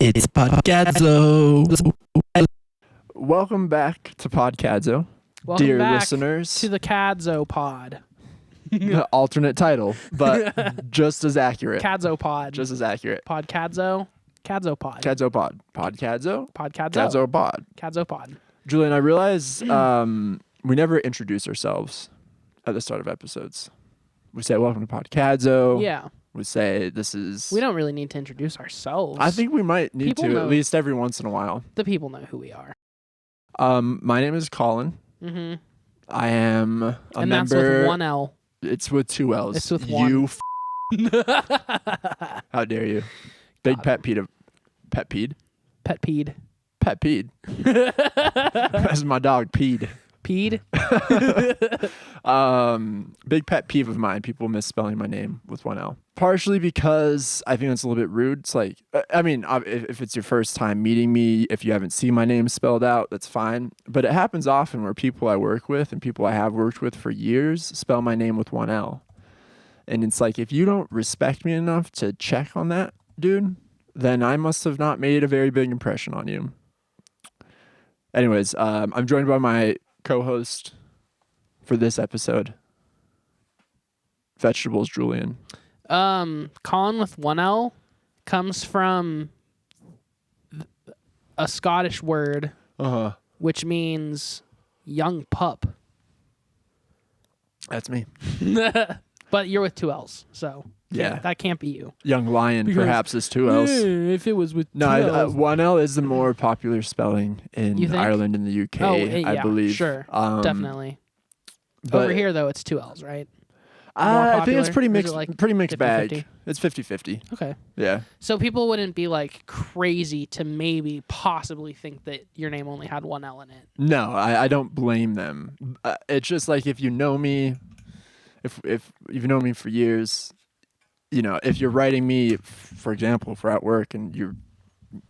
It's podcadzo. Welcome back to podcadzo, Welcome dear back listeners. to the Cadzo Pod. The alternate title, but just as accurate. Cadzo Pod. Just as accurate. Podcadzo. Cadzo Pod. Cadzo pod. Podcadzo? Podcadzo. Cadzo pod. Cadzo Pod. Julian, I realize we never introduce ourselves at the start of episodes. We say, welcome to podcadzo. Yeah. We say, this is... We don't really need to introduce ourselves. I think we might need People to, know. at least every once in a while. The people know who we are. My name is Colin. Mm-hmm. I am a And member... that's with one L. It's with two L's. It's with one. You How dare you? Big Got pet peed. Pet peed? Pet peed. Pet peed. As my dog peed. Peed? Big pet peeve of mine, people misspelling my name with one L. Partially because I think that's a little bit rude. It's like, I mean, if it's your first time meeting me, if you haven't seen my name spelled out, that's fine. But it happens often where people I work with and people I have worked with for years spell my name with one L. And it's like, if you don't respect me enough to check on that, dude, then I must have not made a very big impression on you. Anyways, I'm joined by my co-host for this episode, Vegetables Julian. Colin with one L comes from a Scottish word, which means young pup. That's me. But you're with two L's, so Yeah. that can't be you. Young lion, Because- perhaps, is two L's. If it was with No, two L's. one L is the more popular spelling in You think? Ireland and the UK, yeah, I believe. Sure, definitely. But Over here, though, it's two L's, right? I think it's popular? pretty Is it mixed, like pretty mixed 50-50? bag. It's 50-50. Okay. Yeah. So people wouldn't be like crazy to maybe possibly think that your name only had one L in it. No, I don't blame them. It's just like if you know me, if you've known me for years, you know, if you're writing me, for example, if we're at work and you're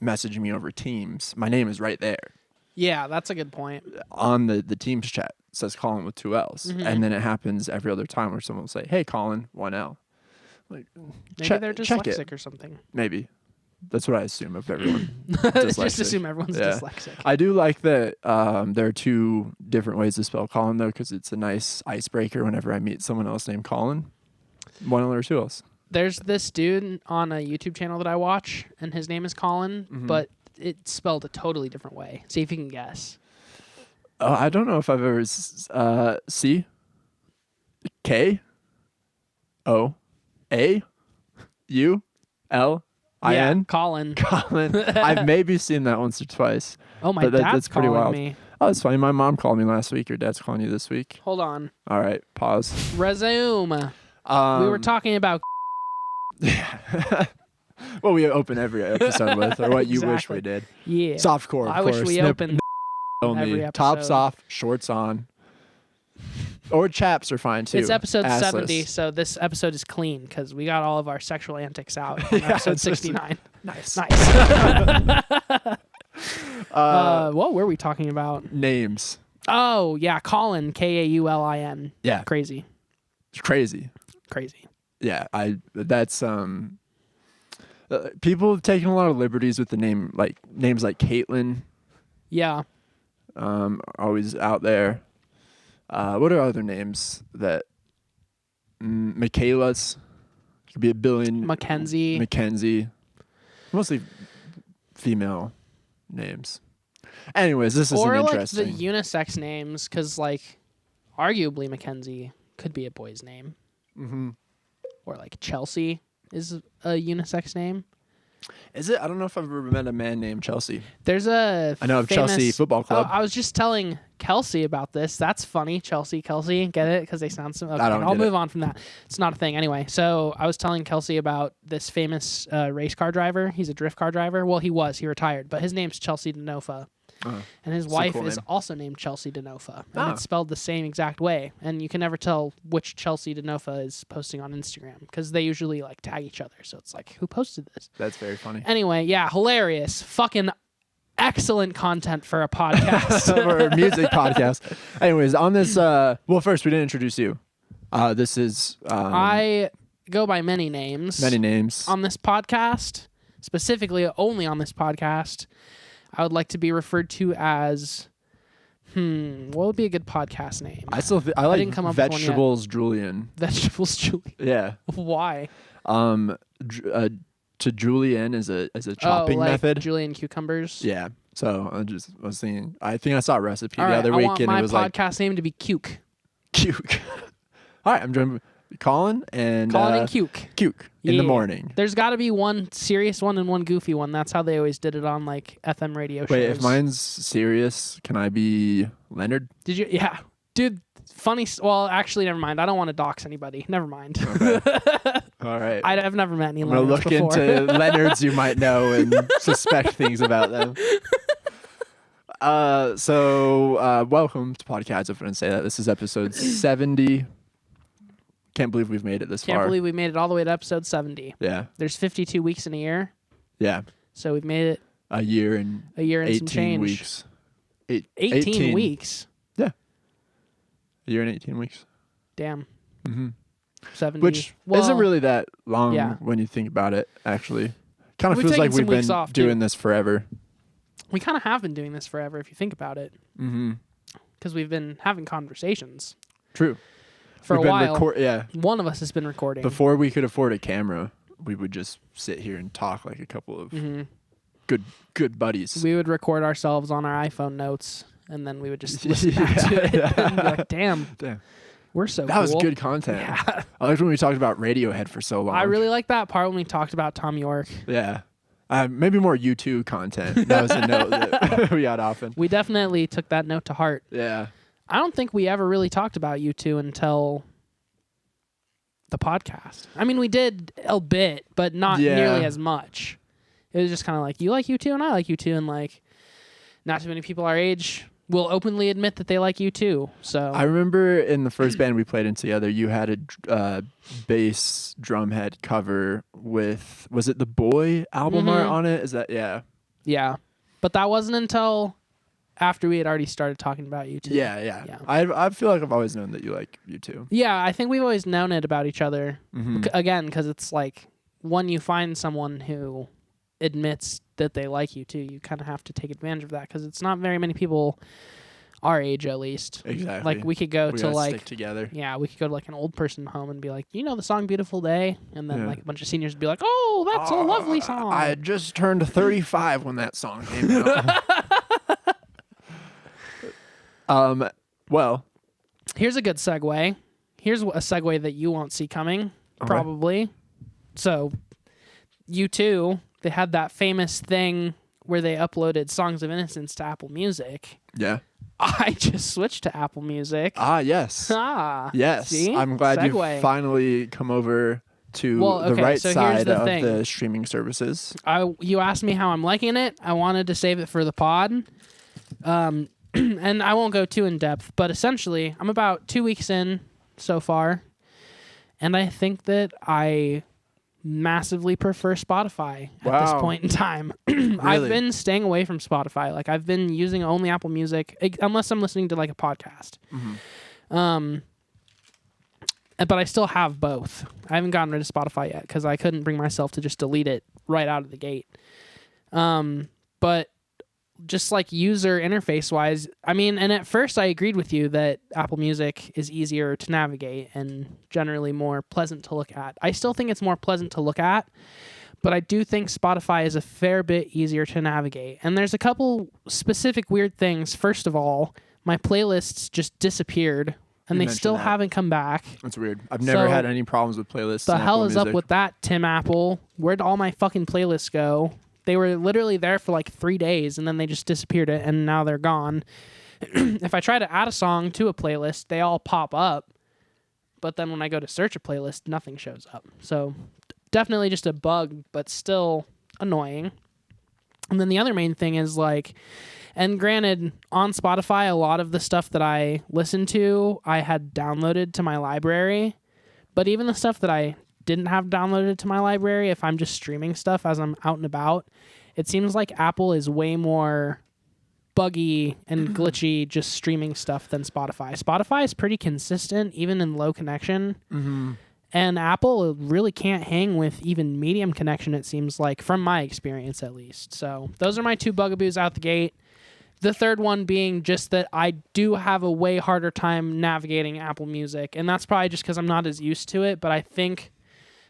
messaging me over Teams, my name is right there Yeah, that's a good point. on the Teams chat. It says Colin with two L's. Mhm. And then it happens every other time where someone will say, hey, Colin, one L. Like, Maybe they're check it. dyslexic or something. Maybe. That's what I assume of everyone. Just Dyslexic. assume everyone's Yeah. dyslexic. I do like that there are two different ways to spell Colin, though, because it's a nice icebreaker whenever I meet someone else named Colin. One L or two L's. There's this dude on a YouTube channel that I watch, and his name is Colin, Mhm. but it's spelled a totally different way. See if you can guess. I don't know if I've ever C K O A U L I Yeah, N Colin. Colin. I've maybe seen that once or twice. Oh, my But dad's that's pretty calling wild. me. Oh, it's funny. My mom called me last week. Your dad's calling you this week. Hold on. All right, pause. Resume. We were talking about... What we open every episode with, or what you wish Exactly. we did. Yeah. Softcore, of I wish course. we Nip opened only. every Tops episode. off, shorts on. Or chaps are fine too. It's episode Assless. 70, so this episode is clean because we got all of our sexual antics out on Yeah, episode it's just- 69. Nice. Nice. What were we talking about? Names. Oh, yeah, Colin, Kaulin. Yeah. Crazy. It's crazy. Crazy. Yeah, that's people have taken a lot of liberties with the names like Caitlin, Yeah. always out there. What are other names that Michaela's could be a billion. Mackenzie, mostly female names. Anyways, this is Or like interesting. the unisex names, because like arguably Mackenzie could be a boy's name. Mm-hmm. Or like Chelsea is a unisex name. Is it? I don't know if I've ever met a man named Chelsea. There's a I know of famous, Chelsea Football Club. Oh, I was just telling Kelsey about this. That's funny. Kelsey. Get it? Because they sound so... Okay, don't I'll get move on from that. It's not a thing. Anyway, so I was telling Kelsey about this famous race car driver. He's a drift car driver. Well, he was. He retired. But his name's Chelsea Denofa. And his a wife cool is name. also named Chelsea Denofa. And Ah. it's spelled the same exact way. And you can never tell which Chelsea Denofa is posting on Instagram because they usually like tag each other. So it's like, who posted this? That's very funny. Anyway, yeah, hilarious. Fucking excellent content for a podcast. For a music podcast. Anyways, on this, well, first we didn't introduce you. This is I go by many names. many names. On this podcast. specifically only on this podcast, I would like to be referred to as, what would be a good podcast name? I like didn't come up with one yet. Vegetables Julian. Vegetables Julian. Yeah. Why? To julienne is a chopping like method. Julienne cucumbers. Yeah. So I was thinking. I think I saw a recipe All the right, other I week, want and my it was podcast name to be Cuke. Cuke. All right, I'm joined with Colin and Cuke. Cuke in the Yeah. morning. There's got to be one serious one and one goofy one. That's how they always did it on like FM radio shows. Wait, if mine's serious, can I be Leonard? Did you? Yeah, dude. Funny. Well, actually, never mind. I don't want to dox anybody. Never mind. Okay. All right. I've never met any I'm gonna Leonards look before. into Leonards you might know and suspect things about them. So welcome to podcadzo. If I didn't say that, this is episode 70. Can't believe we've made it this far. Can't believe we made it all the way to episode 70. Yeah. There's 52 weeks in a year, Yeah. so we've made it A year and a year and 18 some change. weeks. 18 weeks. A year and 18 weeks. Damn. Mm-hmm. 70. Which Well, isn't really that long yeah. when you think about it, actually. Kind of We've feels taken like some we've been weeks off, doing too. this forever. We kind of have been doing this forever if you think about it, Mm-hmm. because we've been having conversations True. for We've a been while. yeah. One of us has been recording. Before we could afford a camera, we would just sit here and talk like a couple of Mhm. good buddies. We would record ourselves on our iPhone notes, and then we would just listen back to it and be like, damn, we're so That cool. was good content. Yeah. I liked when we talked about Radiohead for so long. I really like that part when we talked about Tom York. Yeah. Maybe more U2 content. That was a note that we got often. We definitely took that note to heart. Yeah. I don't think we ever really talked about U2 until the podcast. I mean, we did a bit, but not Yeah. nearly as much. It was just kind of like, you like U2 and I like U2, and like, not too many people our age will openly admit that they like U2. So I remember in the first band we played in together, you had a bass drumhead cover with, was it the Boy album art on it? Is that, yeah. yeah, but that wasn't until after we had already started talking about U2. Yeah. I feel like I've always known that you like U2. Yeah, I think we've always known it about each other. Mm-hmm. Again, because it's like when you find someone who admits that they like you too, you kind of have to take advantage of that, because it's not very many people our age, at least. Exactly. Like we could go We to gotta like stick together. yeah, we could go to like an old person home and be like, you know the song "Beautiful Day," and then Yeah. like a bunch of seniors would be like, oh, that's a lovely song. I just turned 35 when that song came out. Well, Here's a good segue. Here's a segue that you won't see coming, Okay. probably. So, U2, they had that famous thing where they uploaded Songs of Innocence to Apple Music. yeah. I just switched to Apple Music. Yes. Ah, Yes. see? I'm glad Segue. you finally come over to Well, the okay, right so here's side the of thing. the streaming services. You asked me how I'm liking it. I wanted to save it for the pod. And I won't go too in depth, but essentially, I'm about 2 weeks in so far, and I think that I massively prefer Spotify at this Wow. point in time. I've been staying away from Spotify. Like, I've been using only Apple Music, unless I'm listening to like a podcast. But I still have both. I haven't gotten rid of Spotify yet because I couldn't bring myself to just delete it right out of the gate. But just like user interface wise, I mean, and at first I agreed with you that Apple Music is easier to navigate and generally more pleasant to look at. I still think it's more pleasant to look at, but I do think Spotify is a fair bit easier to navigate. And there's a couple specific weird things. First of all, my playlists just disappeared and You they mentioned still that. haven't come back. That's weird. I've never So, had any problems with playlists. The in hell Apple is up Music. with that, Tim Apple? Where'd all my fucking playlists go? They were literally there for like 3 days and then they just disappeared it and now they're gone. If I try to add a song to a playlist, they all pop up. But then when I go to search a playlist, nothing shows up. So definitely just a bug, but still annoying. And then the other main thing is like, and granted, on Spotify, a lot of the stuff that I listen to, I had downloaded to my library. But even the stuff that I didn't have downloaded to my library, if I'm just streaming stuff as I'm out and about, it seems like Apple is way more buggy and glitchy just streaming stuff than Spotify. Spotify is pretty consistent, even in low connection. And Apple really can't hang with even medium connection, it seems like, from my experience at least. So those are my 2 bugaboos out the gate. The third one being just that I do have a way harder time navigating Apple Music. And that's probably just because I'm not as used to it. But I think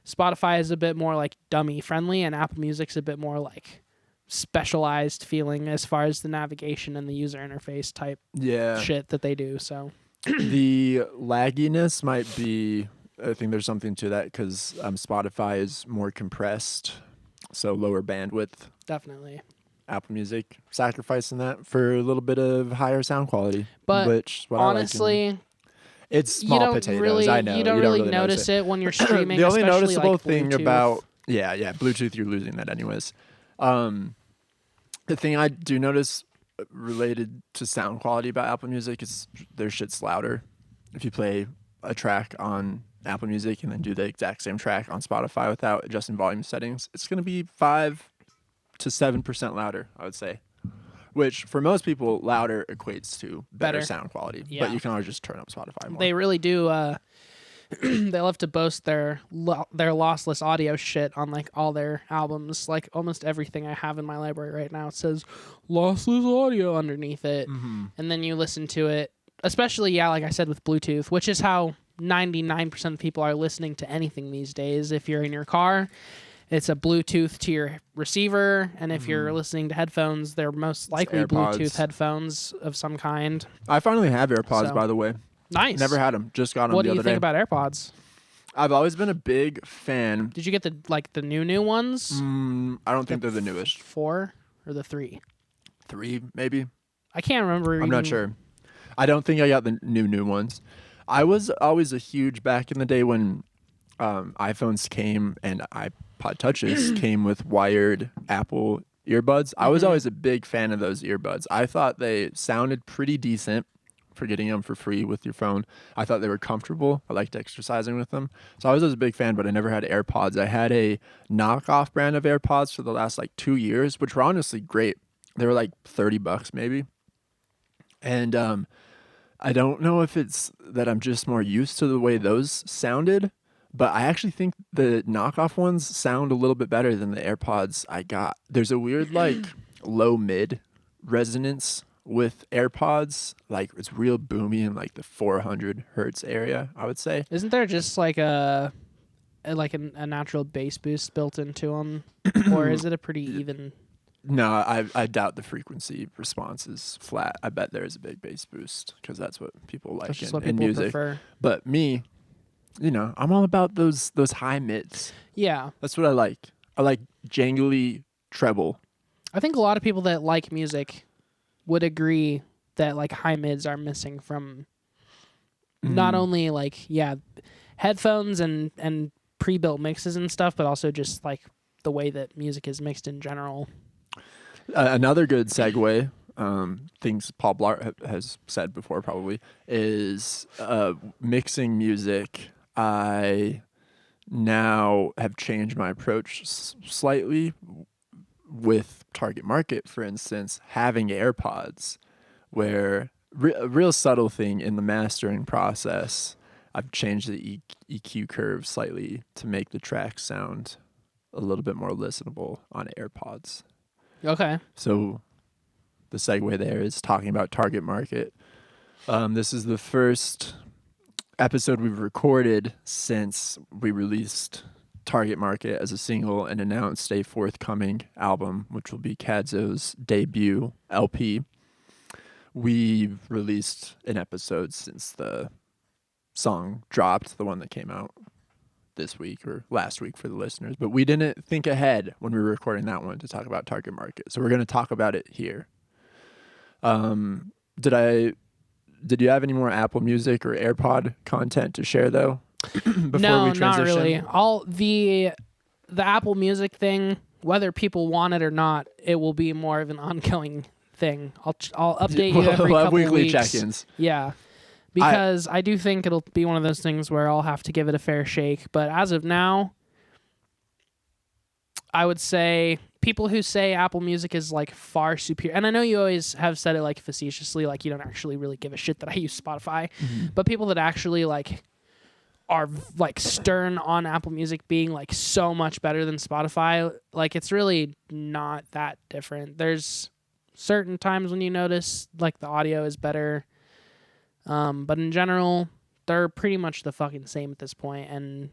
Spotify is a bit more like dummy friendly, and Apple Music's a bit more like specialized feeling as far as the navigation and the user interface type shit that they do. So the lagginess might be, I think there's something to that because Spotify is more compressed, so lower bandwidth. Definitely. Apple Music sacrificing that for a little bit of higher sound quality. But which what honestly, I like it's small potatoes. Really, I know you don't really notice it when you're streaming. The only especially noticeable like thing Bluetooth. about Bluetooth, you're losing that anyways. The thing I do notice related to sound quality about Apple Music is their shit's louder. If you play a track on Apple Music and then do the exact same track on Spotify without adjusting volume settings, it's going to be 5 to 7% louder, I would say. Which, for most people, louder equates to better sound quality. Yeah. But you can always just turn up Spotify more. They really do. They love to boast their lossless audio shit on like all their albums. Like almost everything I have in my library right now, it says lossless audio underneath it. Mm-hmm. And then you listen to it, especially, like I said, with Bluetooth, which is how 99% of people are listening to anything these days. If you're in your car, it's a Bluetooth to your receiver, and if you're listening to headphones, they're most likely Bluetooth headphones of some kind. I finally have AirPods, by the way. Nice. Never had them. Just got them What the do you other day. think about AirPods? I've always been a big fan. Did you get the new ones? I don't think they're the newest. 4 or the 3? 3, maybe. I can't remember. I'm not sure. I don't think I got the new ones. I was always a huge, back in the day when iPhones came and iPod Touches came with wired Apple earbuds. I was always a big fan of those earbuds. I thought they sounded pretty decent for getting them for free with your phone. I thought they were comfortable. I liked exercising with them. So I was always a big fan, but I never had AirPods. I had a knockoff brand of AirPods for the last 2 years, which were honestly great. They were like $30 maybe. And I don't know if it's that I'm just more used to the way those sounded, but I actually think the knockoff ones sound a little bit better than the AirPods I got. There's a weird low mid resonance with AirPods. It's real boomy in the 400 hertz area, I would say. Isn't there just a natural bass boost built into them, or is it a pretty even? No, I doubt the frequency response is flat. I bet there is a big bass boost because that's what people like in music. Prefer. But me, I'm all about those high mids. Yeah. That's what I like. I like jangly treble. I think a lot of people that like music would agree that high mids are missing from not only headphones and pre-built mixes and stuff, but also just the way that music is mixed in general. Another good segue, things Paul Blart has said before probably, is mixing music. I now have changed my approach slightly with target market, for instance, having AirPods, where a real subtle thing in the mastering process, I've changed the EQ curve slightly to make the track sound a little bit more listenable on AirPods. Okay. So the segue there is talking about target market. This is the first episode we've recorded since we released Target Market as a single and announced a forthcoming album, which will be Kadzo's debut LP. We've released an episode since the song dropped, the one that came out this week or last week for the listeners, but we didn't think ahead when we were recording that one to talk about Target Market. So we're going to talk about it here. Did you have any more Apple Music or AirPod content to share though? No, not really. All the Apple Music thing, whether people want it or not, it will be more of an ongoing thing. I'll update you every couple weekly weeks. check-ins. Yeah, because I do think it'll be one of those things where I'll have to give it a fair shake. But as of now, I would say people who say Apple Music is far superior, and I know you always have said it facetiously, you don't actually really give a shit that I use Spotify, but people that actually are like stern on Apple Music being like so much better than Spotify. Like it's really not that different. There's certain times when you notice like the audio is better. But in general, they're pretty much the fucking same at this point, and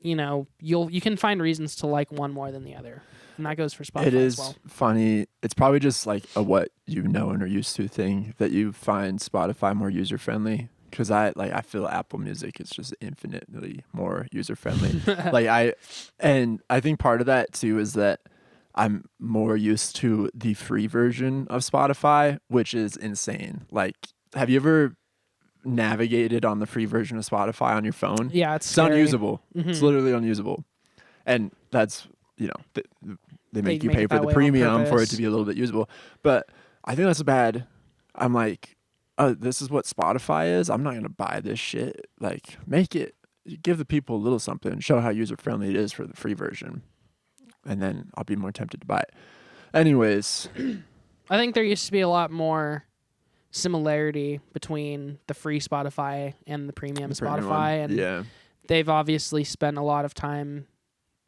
you know, you can find reasons to like one more than the other. And that goes for Spotify It is as well. funny. It's probably just like a what you know and are used to thing that you find Spotify more user friendly. Because I feel Apple Music is just infinitely more user friendly. I think part of that too is that I'm more used to the free version of Spotify, which is insane. Like, have you ever navigated on the free version of Spotify on your phone? Yeah, it's unusable. Mm-hmm. It's literally unusable, and that's they make you make pay it for that the way on premium for it purpose. to be a little bit usable. But I think that's bad. I'm like, oh, this is what Spotify is. I'm not gonna buy this shit. Like, give the people a little something, show how user friendly it is for the free version, and then I'll be more tempted to buy it. Anyways, I think there used to be a lot more similarity between the free Spotify and the premium Spotify, and yeah, they've obviously spent a lot of time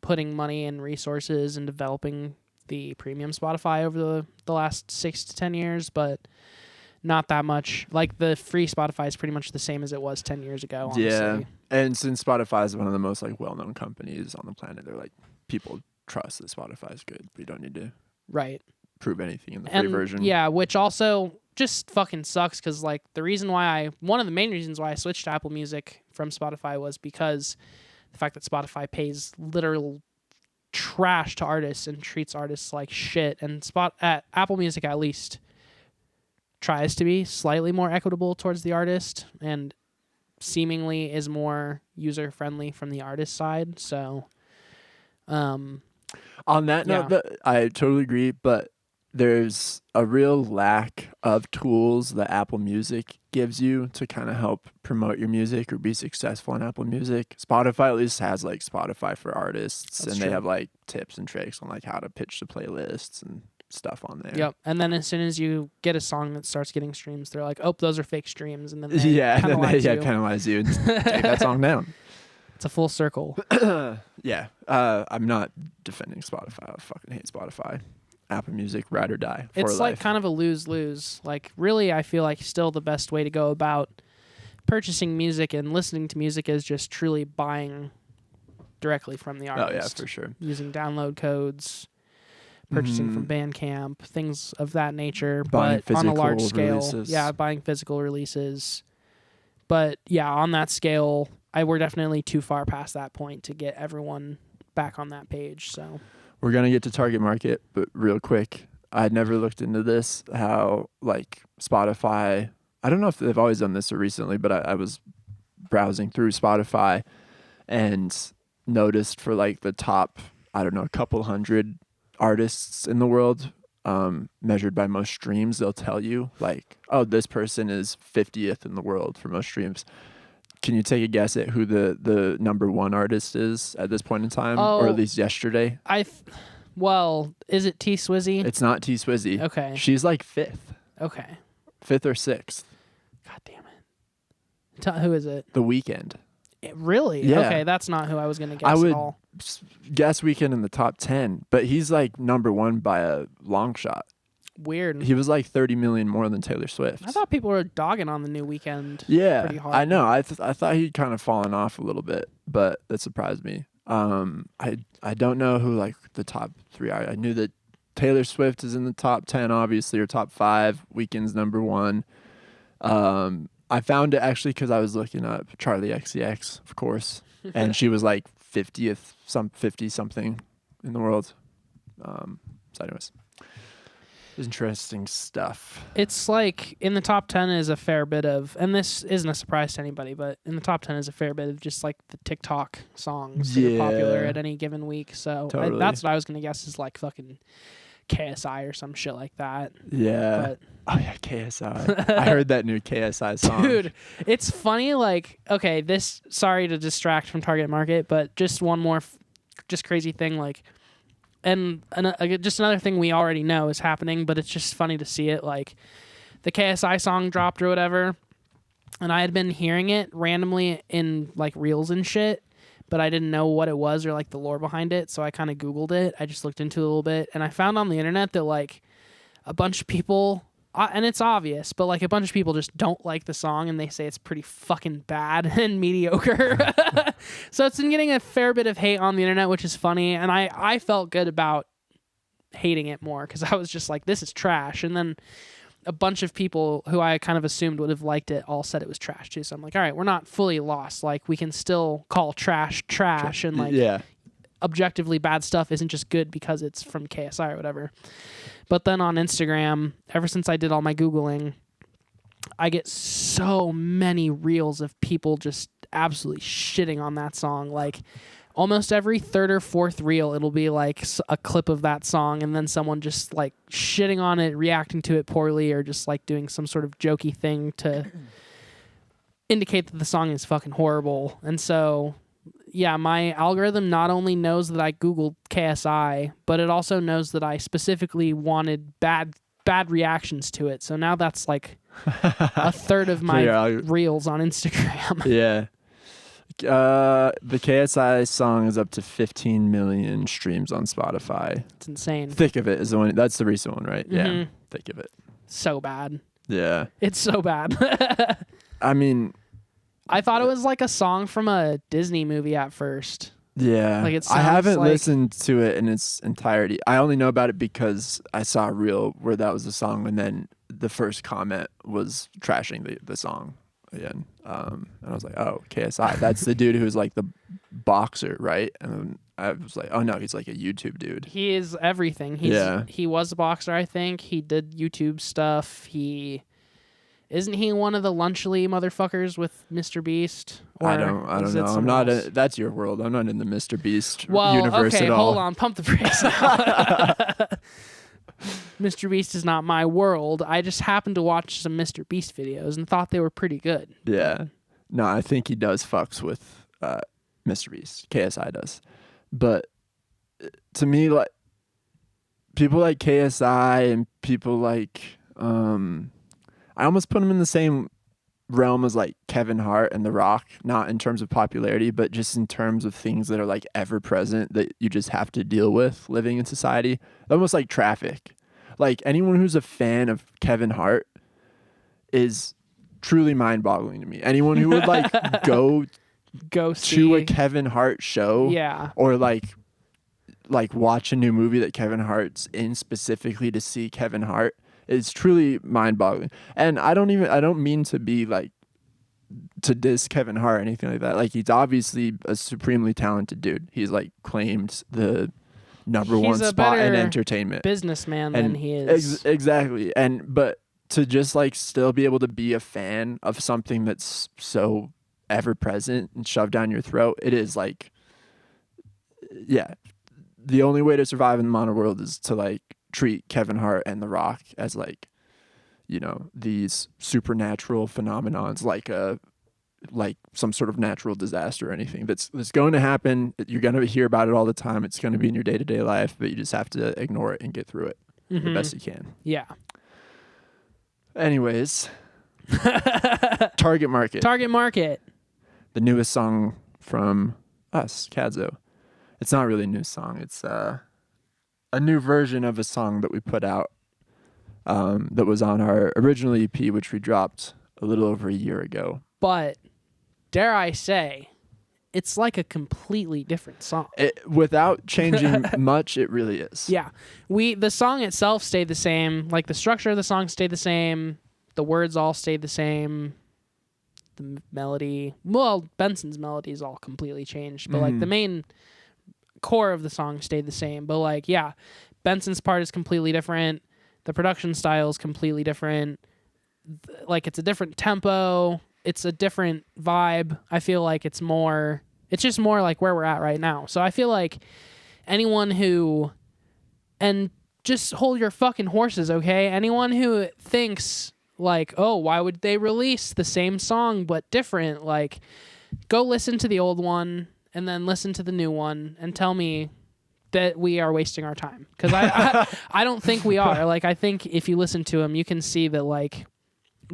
putting money and resources and developing the premium Spotify over the last 6 to 10 years, but not that much. Like the free Spotify is pretty much the same as it was 10 years ago, honestly. yeah. And since Spotify is one of the most like well-known companies on the planet, they're like, people trust that Spotify is good. We don't need to Right. prove anything in the free version. Yeah, which also just fucking sucks because like one of the main reasons why I switched to Apple Music from Spotify was because the fact that Spotify pays literal trash to artists and treats artists like shit, and at Apple Music at least tries to be slightly more equitable towards the artist and seemingly is more user friendly from the artist side. So on that note, I totally agree, but there's a real lack of tools that Apple Music gives you to kind of help promote your music or be successful on Apple Music. Spotify at least has like Spotify for artists. That's and true. they have like tips and tricks on like how to pitch the playlists and stuff on there. Yep. And then as soon as you get a song that starts getting streams, they're like, "Oh, those are fake streams," and then they penalize you and take that song down. It's a full circle. Yeah. I'm not defending Spotify. I fucking hate Spotify. Apple Music, ride or die. It's like kind of a lose-lose. Like really, I feel like still the best way to go about purchasing music and listening to music is just truly buying directly from the artist. Oh yeah, for sure. Using download codes, purchasing from Bandcamp, things of that nature. Buying but on a large physical scale, releases. yeah, buying physical releases. But yeah, on that scale, we're definitely too far past that point to get everyone back on that page. So we're gonna get to target market, but real quick, I'd never looked into this. How like Spotify, I don't know if they've always done this or recently, but I was browsing through Spotify and noticed for like the top, I don't know, a couple hundred artists in the world, measured by most streams, they'll tell you like, oh, this person is 50th in the world for most streams. Can you take a guess at who the number one artist is at this point in time, or at least yesterday? Well, is it T Swizzy? It's not T Swizzy. Okay. She's like fifth or 6th. God damn it. Who is it? The Weeknd. Really? Yeah. Okay, that's not who I was going to guess I would at all. guess Weeknd in the top 10, but he's like number one by a long shot. Weird. He was like 30 million more than Taylor Swift. I thought people were dogging on the new Weeknd. Yeah, pretty hard. I know. I thought he'd kind of fallen off a little bit, but that surprised me. I don't know who like the top 3 are. I knew that Taylor Swift is in the top 10, obviously, or top 5. Weeknd's number 1. I found it actually because I was looking up Charlie XCX, of course, and she was like 50 something in the world. So anyways. Interesting stuff. It's like in the top 10 is a fair bit of, and this isn't a surprise to anybody, but in the top 10 is a fair bit of just like the TikTok songs that are popular at any given week. So totally. that's what I was going to guess is like fucking KSI or some shit like that. Yeah. But, oh yeah, KSI. I heard that new KSI song. Dude, it's funny. Like, okay, sorry to distract from target market, but just one more just crazy thing. Like, and just another thing we already know is happening, but it's just funny to see it. Like, the KSI song dropped or whatever, And I had been hearing it randomly in like reels and shit, but I didn't know what it was or like the lore behind it. So I kind of Googled it. I just looked into it a little bit, and I found on the internet that like a bunch of people, and it's obvious, but like a bunch of people just don't like the song, and they say it's pretty fucking bad and mediocre. So it's been getting a fair bit of hate on the internet, which is funny. And I felt good about hating it more because I was just like, this is trash. And then a bunch of people who I kind of assumed would have liked it all said it was trash too. So I'm like, all right, we're not fully lost. Like, we can still call trash, and like objectively bad stuff isn't just good because it's from KSI or whatever. But then on Instagram, ever since I did all my Googling, I get so many reels of people just absolutely shitting on that song. Like, almost every third or fourth reel, it'll be like a clip of that song, and then someone just like shitting on it, reacting to it poorly, or just like doing some sort of jokey thing to indicate that the song is fucking horrible. And so, yeah, my algorithm not only knows that I Googled KSI, but it also knows that I specifically wanted bad reactions to it. So now that's like a third of my reels on Instagram. Yeah. The KSI song is up to 15 million streams on Spotify. It's insane. Thick of It is the one. That's the recent one, right? Mm-hmm. Yeah. Thick of It. So bad. Yeah. It's so bad. I mean, I thought it was like a song from a Disney movie at first. Yeah. Like, it I haven't like... listened to it in its entirety. I only know about it because I saw a reel where that was the song, and then the first comment was trashing the song again. And I was like, oh, KSI. That's the dude who's like the boxer, right? And I was like, oh no, he's like a YouTube dude. He is everything. He was a boxer, I think. He did YouTube stuff. Isn't he one of the Lunchly motherfuckers with Mr. Beast? Or I don't know. I'm not. That's your world. I'm not in the Mr. Beast universe okay, at all. Hold on. Pump the brakes now. Mr. Beast is not my world. I just happened to watch some Mr. Beast videos and thought they were pretty good. Yeah. No, I think he does fucks with Mr. Beast. KSI does. But to me, like, people like KSI and people like I almost put him in the same realm as like Kevin Hart and The Rock, not in terms of popularity, but just in terms of things that are like ever present that you just have to deal with living in society. Almost like traffic. Like, anyone who's a fan of Kevin Hart is truly mind-boggling to me. Anyone who would like go see to a Kevin Hart show, or like watch a new movie that Kevin Hart's in specifically to see Kevin Hart, is truly mind-boggling. And I don't mean to be like to diss Kevin Hart or anything like that. Like, he's obviously a supremely talented dude. He's like claimed the number one spot in entertainment businessman than he is. Exactly. But to just like still be able to be a fan of something that's so ever present and shoved down your throat, it is like, yeah, the only way to survive in the modern world is to like treat Kevin Hart and The Rock as like, you know, these supernatural phenomenons, like some sort of natural disaster or anything that's going to happen. You're going to hear about it all the time. It's going to be in your day-to-day life, but you just have to ignore it and get through it the best you can. Yeah. Anyways, Target Market. The newest song from us, Kadzo. It's not really a new song. It's a new version of a song that we put out that was on our original EP, which we dropped a little over a year ago. But dare I say, it's like a completely different song. Without changing much, it really is. Yeah. The song itself stayed the same. Like, the structure of the song stayed the same. The words all stayed the same. The melody, well, Benson's melody is all completely changed. But, like, the main core of the song stayed the same. But, like, yeah, Benson's part is completely different. The production style is completely different. Like, it's a different tempo. It's a different vibe. I feel like it's just more like where we're at right now. So I feel like anyone who, and just hold your fucking horses, okay? Anyone who thinks like, oh, why would they release the same song but different? Like, go listen to the old one and then listen to the new one and tell me that we are wasting our time. Because I don't think we are. Like, I think if you listen to them, you can see that, like,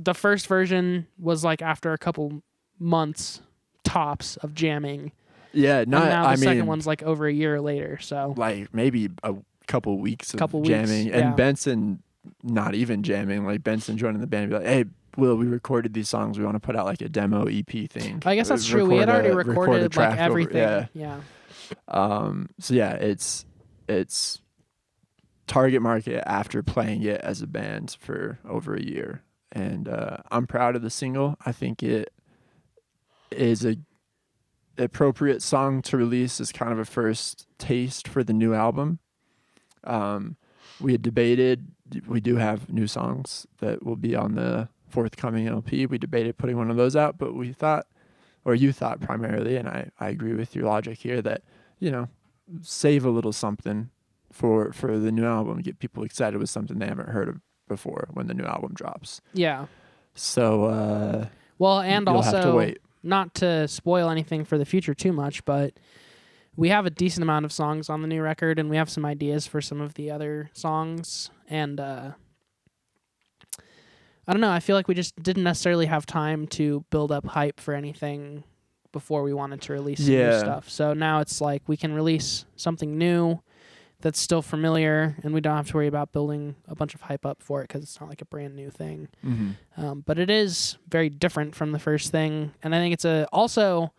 the first version was like after a couple months tops of jamming. Yeah, And not. now the I second mean, one's like over a year later. So like maybe a couple weeks of Couple weeks, jamming, yeah. and Benson not even jamming. Like Benson joining the band, and be like, "Hey, Will, we recorded these songs. We want to put out like a demo EP thing." I guess that's true. We had already recorded like track over- everything. Yeah. So yeah, it's target market after playing it as a band for over a year, and I'm proud of the single. I think it is a appropriate song to release as kind of a first taste for the new album. We had debated, we do have new songs that will be on the forthcoming LP. We debated putting one of those out, but we thought, or you thought primarily, and I agree with your logic here, that, you know, save a little something for the new album, get people excited with something they haven't heard of before when the new album drops. Yeah. So, Well, and you'll also, have to wait. not to spoil anything for the future too much, but we have a decent amount of songs on the new record, and we have some ideas for some of the other songs. And I don't know, I feel like we just didn't necessarily have time to build up hype for anything before we wanted to release some new stuff. So now it's like we can release something new that's still familiar, and we don't have to worry about building a bunch of hype up for it because it's not like a brand new thing. Mm-hmm. But it is very different from the first thing, and I think it's also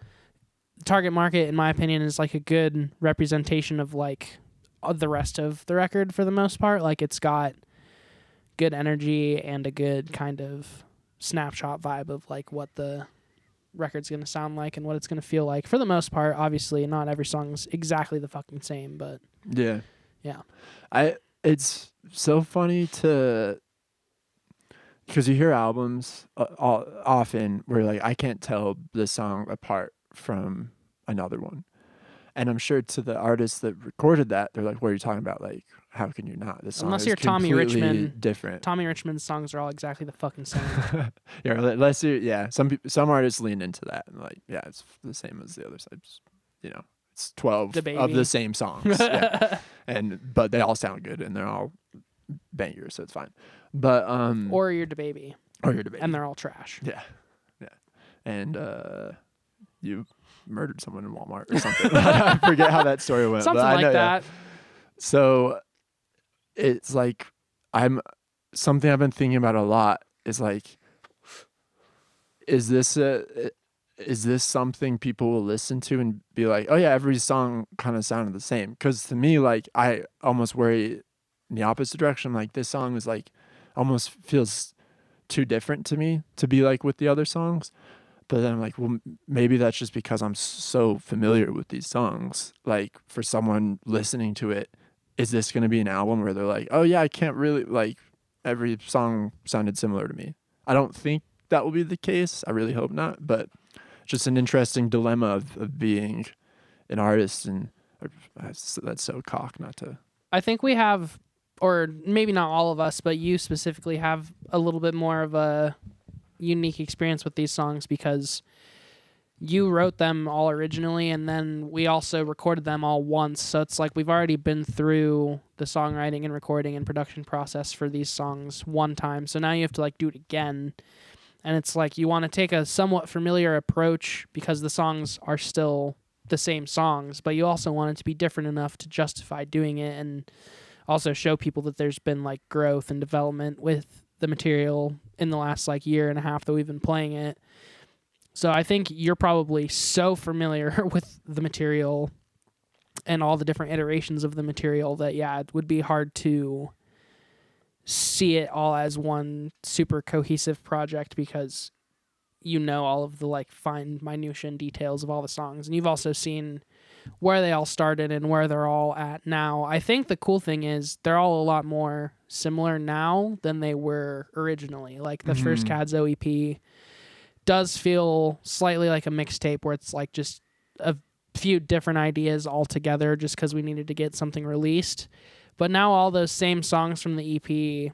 target market, in my opinion, is like a good representation of like the rest of the record for the most part. Like it's got good energy and a good kind of snapshot vibe of like what the record's going to sound like and what it's going to feel like for the most part. Obviously, not every song's exactly the fucking same, but Yeah. It's so funny because you hear albums often where like I can't tell this song apart from another one, and I'm sure to the artists that recorded that, they're like, "What are you talking about? Like, how can you not? This song unless is you're Tommy completely Richmond, different." Tommy Richmond's songs are all exactly the fucking same. Yeah, unless you, yeah, some artists lean into that and like, yeah, it's the same as the other side. You know, it's 12 of the same songs, yeah. But they all sound good and they're all bangers, so it's fine. But or you're DaBaby, and they're all trash. Yeah, and you murdered someone in Walmart or something. I forget how that story went. Something but I like know, that. Yeah. So it's like something I've been thinking about a lot is like, is this something people will listen to and be like, oh yeah, every song kind of sounded the same? Because to me, like, I almost worry in the opposite direction. Like this song is like almost feels too different to me to be like with the other songs. But then I'm like, well, maybe that's just because I'm so familiar with these songs. Like for someone listening to it, is this going to be an album where they're like, oh yeah, I can't really, like, every song sounded similar to me? I don't think that will be the case. I really hope not. But just an interesting dilemma of being an artist, and that's so cock not to. I think we have, or maybe not all of us, but you specifically have a little bit more of a unique experience with these songs because you wrote them all originally and then we also recorded them all once. So it's like we've already been through the songwriting and recording and production process for these songs one time. So now you have to like do it again. And it's like you want to take a somewhat familiar approach because the songs are still the same songs, but you also want it to be different enough to justify doing it and also show people that there's been like growth and development with the material in the last like year and a half that we've been playing it. So I think you're probably so familiar with the material and all the different iterations of the material that, yeah, it would be hard to see it all as one super cohesive project because you know all of the like fine minutia and details of all the songs. And you've also seen where they all started and where they're all at now. I think the cool thing is they're all a lot more similar now than they were originally. Like the first Podcadzo EP does feel slightly like a mixtape where it's like just a few different ideas all together just because we needed to get something released. But now all those same songs from the EP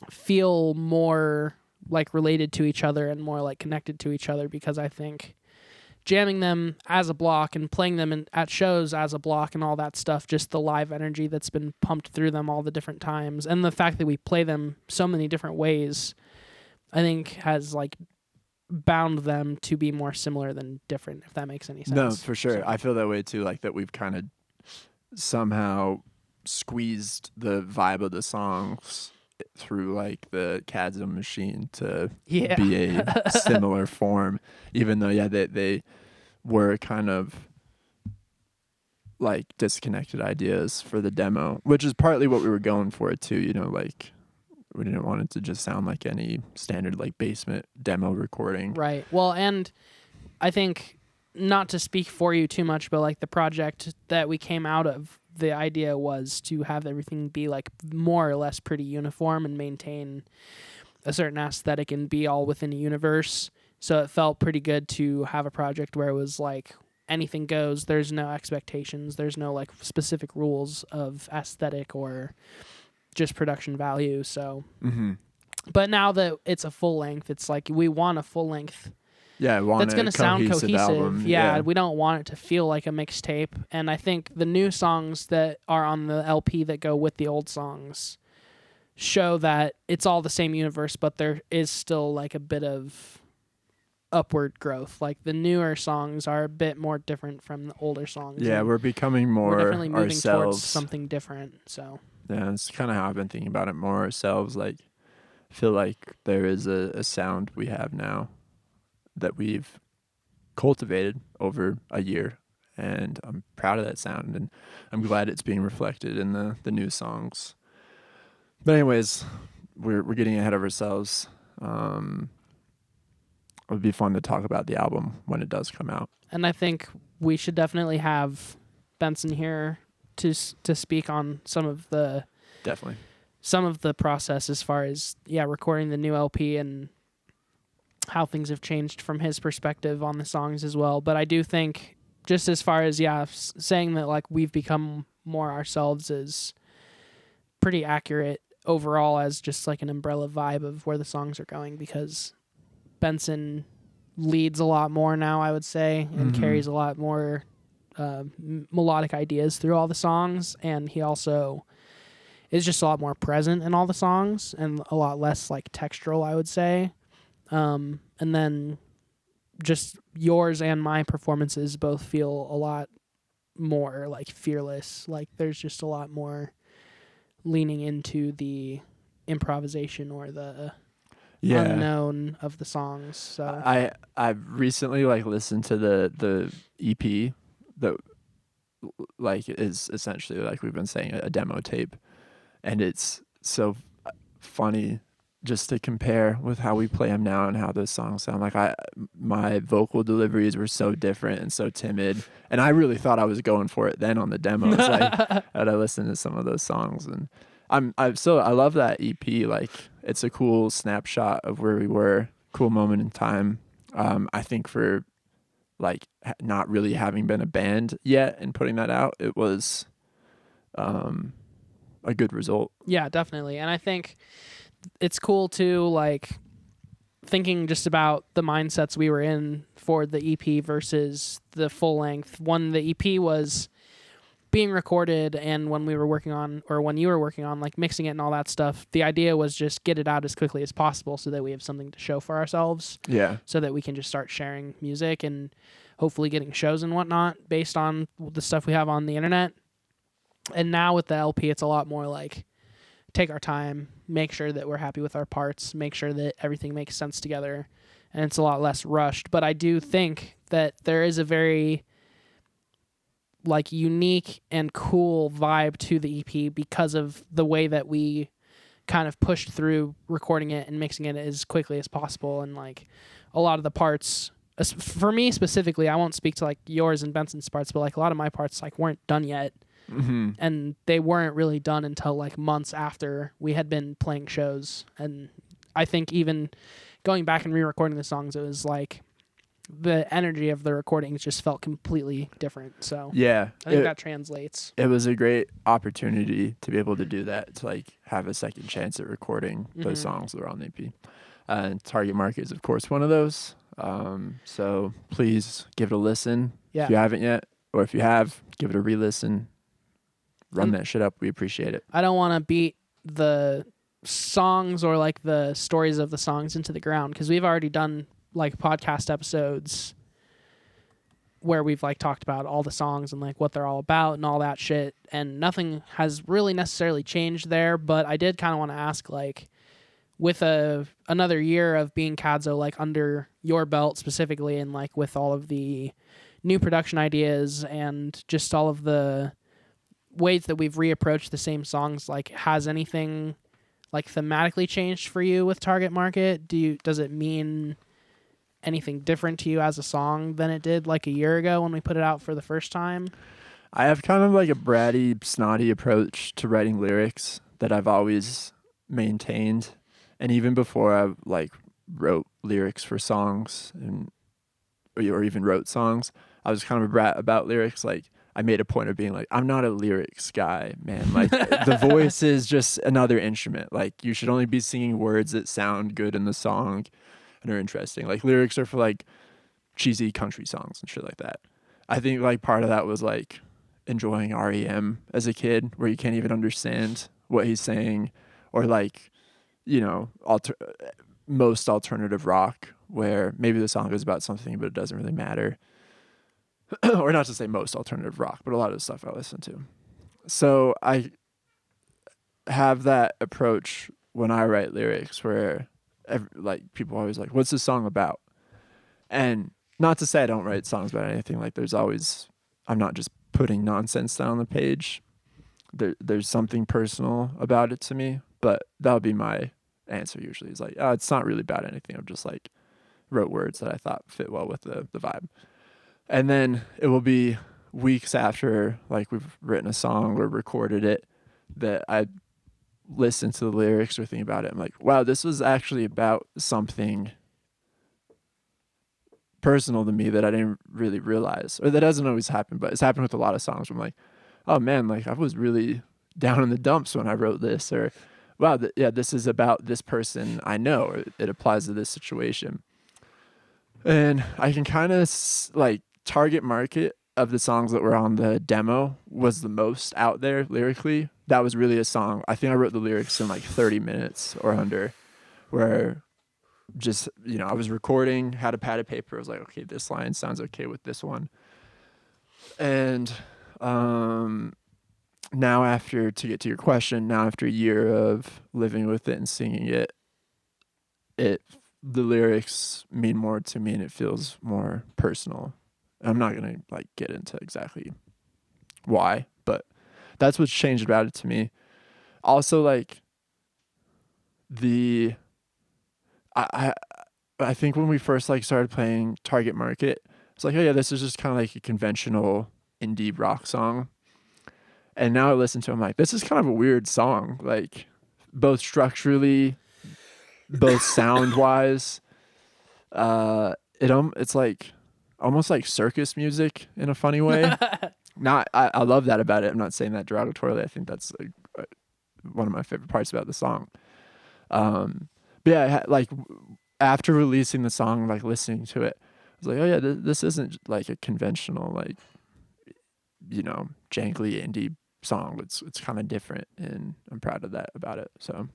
feel more like related to each other and more like connected to each other because I think jamming them as a block and playing them at shows as a block and all that stuff, just the live energy that's been pumped through them all the different times and the fact that we play them so many different ways, I think has like bound them to be more similar than different, if that makes any sense. No, for sure. So- I feel that way too. Like that we've kind of somehow squeezed the vibe of the songs through like the Cadzo machine to Yeah. be a similar form, even though they were kind of like disconnected ideas for the demo, which is partly what we were going for too. You know, like we didn't want it to just sound like any standard like basement demo recording. Right. Well, and I think, not to speak for you too much, but like the project that we came out of, the idea was to have everything be like more or less pretty uniform and maintain a certain aesthetic and be all within a universe. So it felt pretty good to have a project where it was like anything goes. There's no expectations. There's no like specific rules of aesthetic or just production value. So, but now that it's a full length, it's like we want a full length. Yeah, That's going to sound cohesive. Album. Yeah, we don't want it to feel like a mixtape. And I think the new songs that are on the LP that go with the old songs show that it's all the same universe, but there is still like a bit of upward growth. Like the newer songs are a bit more different from the older songs. Yeah, we're becoming more we're definitely moving ourselves. towards something different. So yeah, it's kind of how I've been thinking about it more ourselves. Like, I feel like there is a sound we have now that we've cultivated over a year, and I'm proud of that sound, and I'm glad it's being reflected in the new songs. But anyways, we're getting ahead of ourselves. It would be fun to talk about the album when it does come out. And I think we should definitely have Benson here to speak on some of the process as far as recording the new LP and how things have changed from his perspective on the songs as well. But I do think, just as far as saying that like we've become more ourselves is pretty accurate overall as just like an umbrella vibe of where the songs are going, because Benson leads a lot more now, I would say, and carries a lot more melodic ideas through all the songs, and he also is just a lot more present in all the songs and a lot less like textural, I would say. And then just yours and my performances both feel a lot more like fearless. Like there's just a lot more leaning into the improvisation or the unknown of the songs. So I've recently like listened to the EP that like is essentially, like we've been saying, a demo tape, and it's so funny just to compare with how we play them now and how those songs sound. Like my vocal deliveries were so different and so timid, and I really thought I was going for it then on the demos. Like, and I listened to some of those songs, and I love that EP. Like, it's a cool snapshot of where we were, cool moment in time. I think for like not really having been a band yet and putting that out, it was a good result. Yeah, definitely. And I think it's cool too, like thinking just about the mindsets we were in for the EP versus the full length. When the EP was being recorded and when we were working on, or when you were working on like mixing it and all that stuff, the idea was just get it out as quickly as possible so that we have something to show for ourselves. Yeah. So that we can just start sharing music and hopefully getting shows and whatnot based on the stuff we have on the internet. And now with the LP, it's a lot more like take our time, make sure that we're happy with our parts, make sure that everything makes sense together, and it's a lot less rushed. But I do think that there is a very like unique and cool vibe to the EP because of the way that we kind of pushed through recording it and mixing it as quickly as possible. And like a lot of the parts, for me specifically, I won't speak to like yours and Benson's parts, but like a lot of my parts like weren't done yet. And they weren't really done until like months after we had been playing shows. And I think even going back and re-recording the songs, it was like the energy of the recordings just felt completely different. So yeah, I think that translates. It was a great opportunity to be able to do that, to like have a second chance at recording those songs that are on the EP. And Target Market is of course one of those. So please give it a listen if you haven't yet, or if you have, give it a re-listen. Run that shit up. We appreciate it. I don't want to beat the songs or like the stories of the songs into the ground, because we've already done like podcast episodes where we've like talked about all the songs and like what they're all about and all that shit, and nothing has really necessarily changed there. But I did kind of want to ask, like, with another year of being Kadzo like under your belt specifically, and like with all of the new production ideas and just all of the ways that we've reapproached the same songs, like, has anything like thematically changed for you with Target Market? Does it mean anything different to you as a song than it did like a year ago when we put it out for the first time? I have kind of like a bratty, snotty approach to writing lyrics that I've always maintained. And even before I like wrote lyrics for songs or even wrote songs, I was kind of a brat about lyrics. Like, I made a point of being like, I'm not a lyrics guy, man. Like, the voice is just another instrument. Like, you should only be singing words that sound good in the song and are interesting. Like, lyrics are for like cheesy country songs and shit like that. I think like part of that was like enjoying REM as a kid, where you can't even understand what he's saying, or like, you know, most alternative rock, where maybe the song is about something but it doesn't really matter. Or not to say most alternative rock, but a lot of the stuff I listen to. So I have that approach when I write lyrics, where like people are always like, what's this song about? And not to say I don't write songs about anything. Like, there's always, I'm not just putting nonsense down on the page. There's something personal about it to me, but that'll be my answer usually. Is like, oh, it's not really about anything. I'm just like wrote words that I thought fit well with the vibe. And then it will be weeks after like we've written a song or recorded it that I listen to the lyrics or think about it. I'm like, wow, this was actually about something personal to me that I didn't really realize. Or that doesn't always happen, but it's happened with a lot of songs where I'm like, oh man, like I was really down in the dumps when I wrote this. Or wow, this is about this person I know, or it applies to this situation. And I can kind of like Target Market of the songs that were on the demo was the most out there lyrically. That was really a song. I think I wrote the lyrics in like 30 minutes or under, where just, you know, I was recording, had a pad of paper. I was like, okay, this line sounds okay with this one. And now after, to get to your question, now after a year of living with it and singing it, the lyrics mean more to me and it feels more personal. I'm not going to like get into exactly why, but that's what's changed about it to me. Also, like I think when we first like started playing Target Market, it's like, oh yeah, this is just kind of like a conventional indie rock song. And now I listen to it, I'm like, this is kind of a weird song, like both structurally, both sound wise. It's like almost like circus music in a funny way. I love that about it. I'm not saying that derogatorily. I think that's one of my favorite parts about the song. But yeah, like after releasing the song, like listening to it, I was like, oh yeah, this isn't like a conventional, like, you know, jangly indie song. It's kind of different, and I'm proud of that about it. So,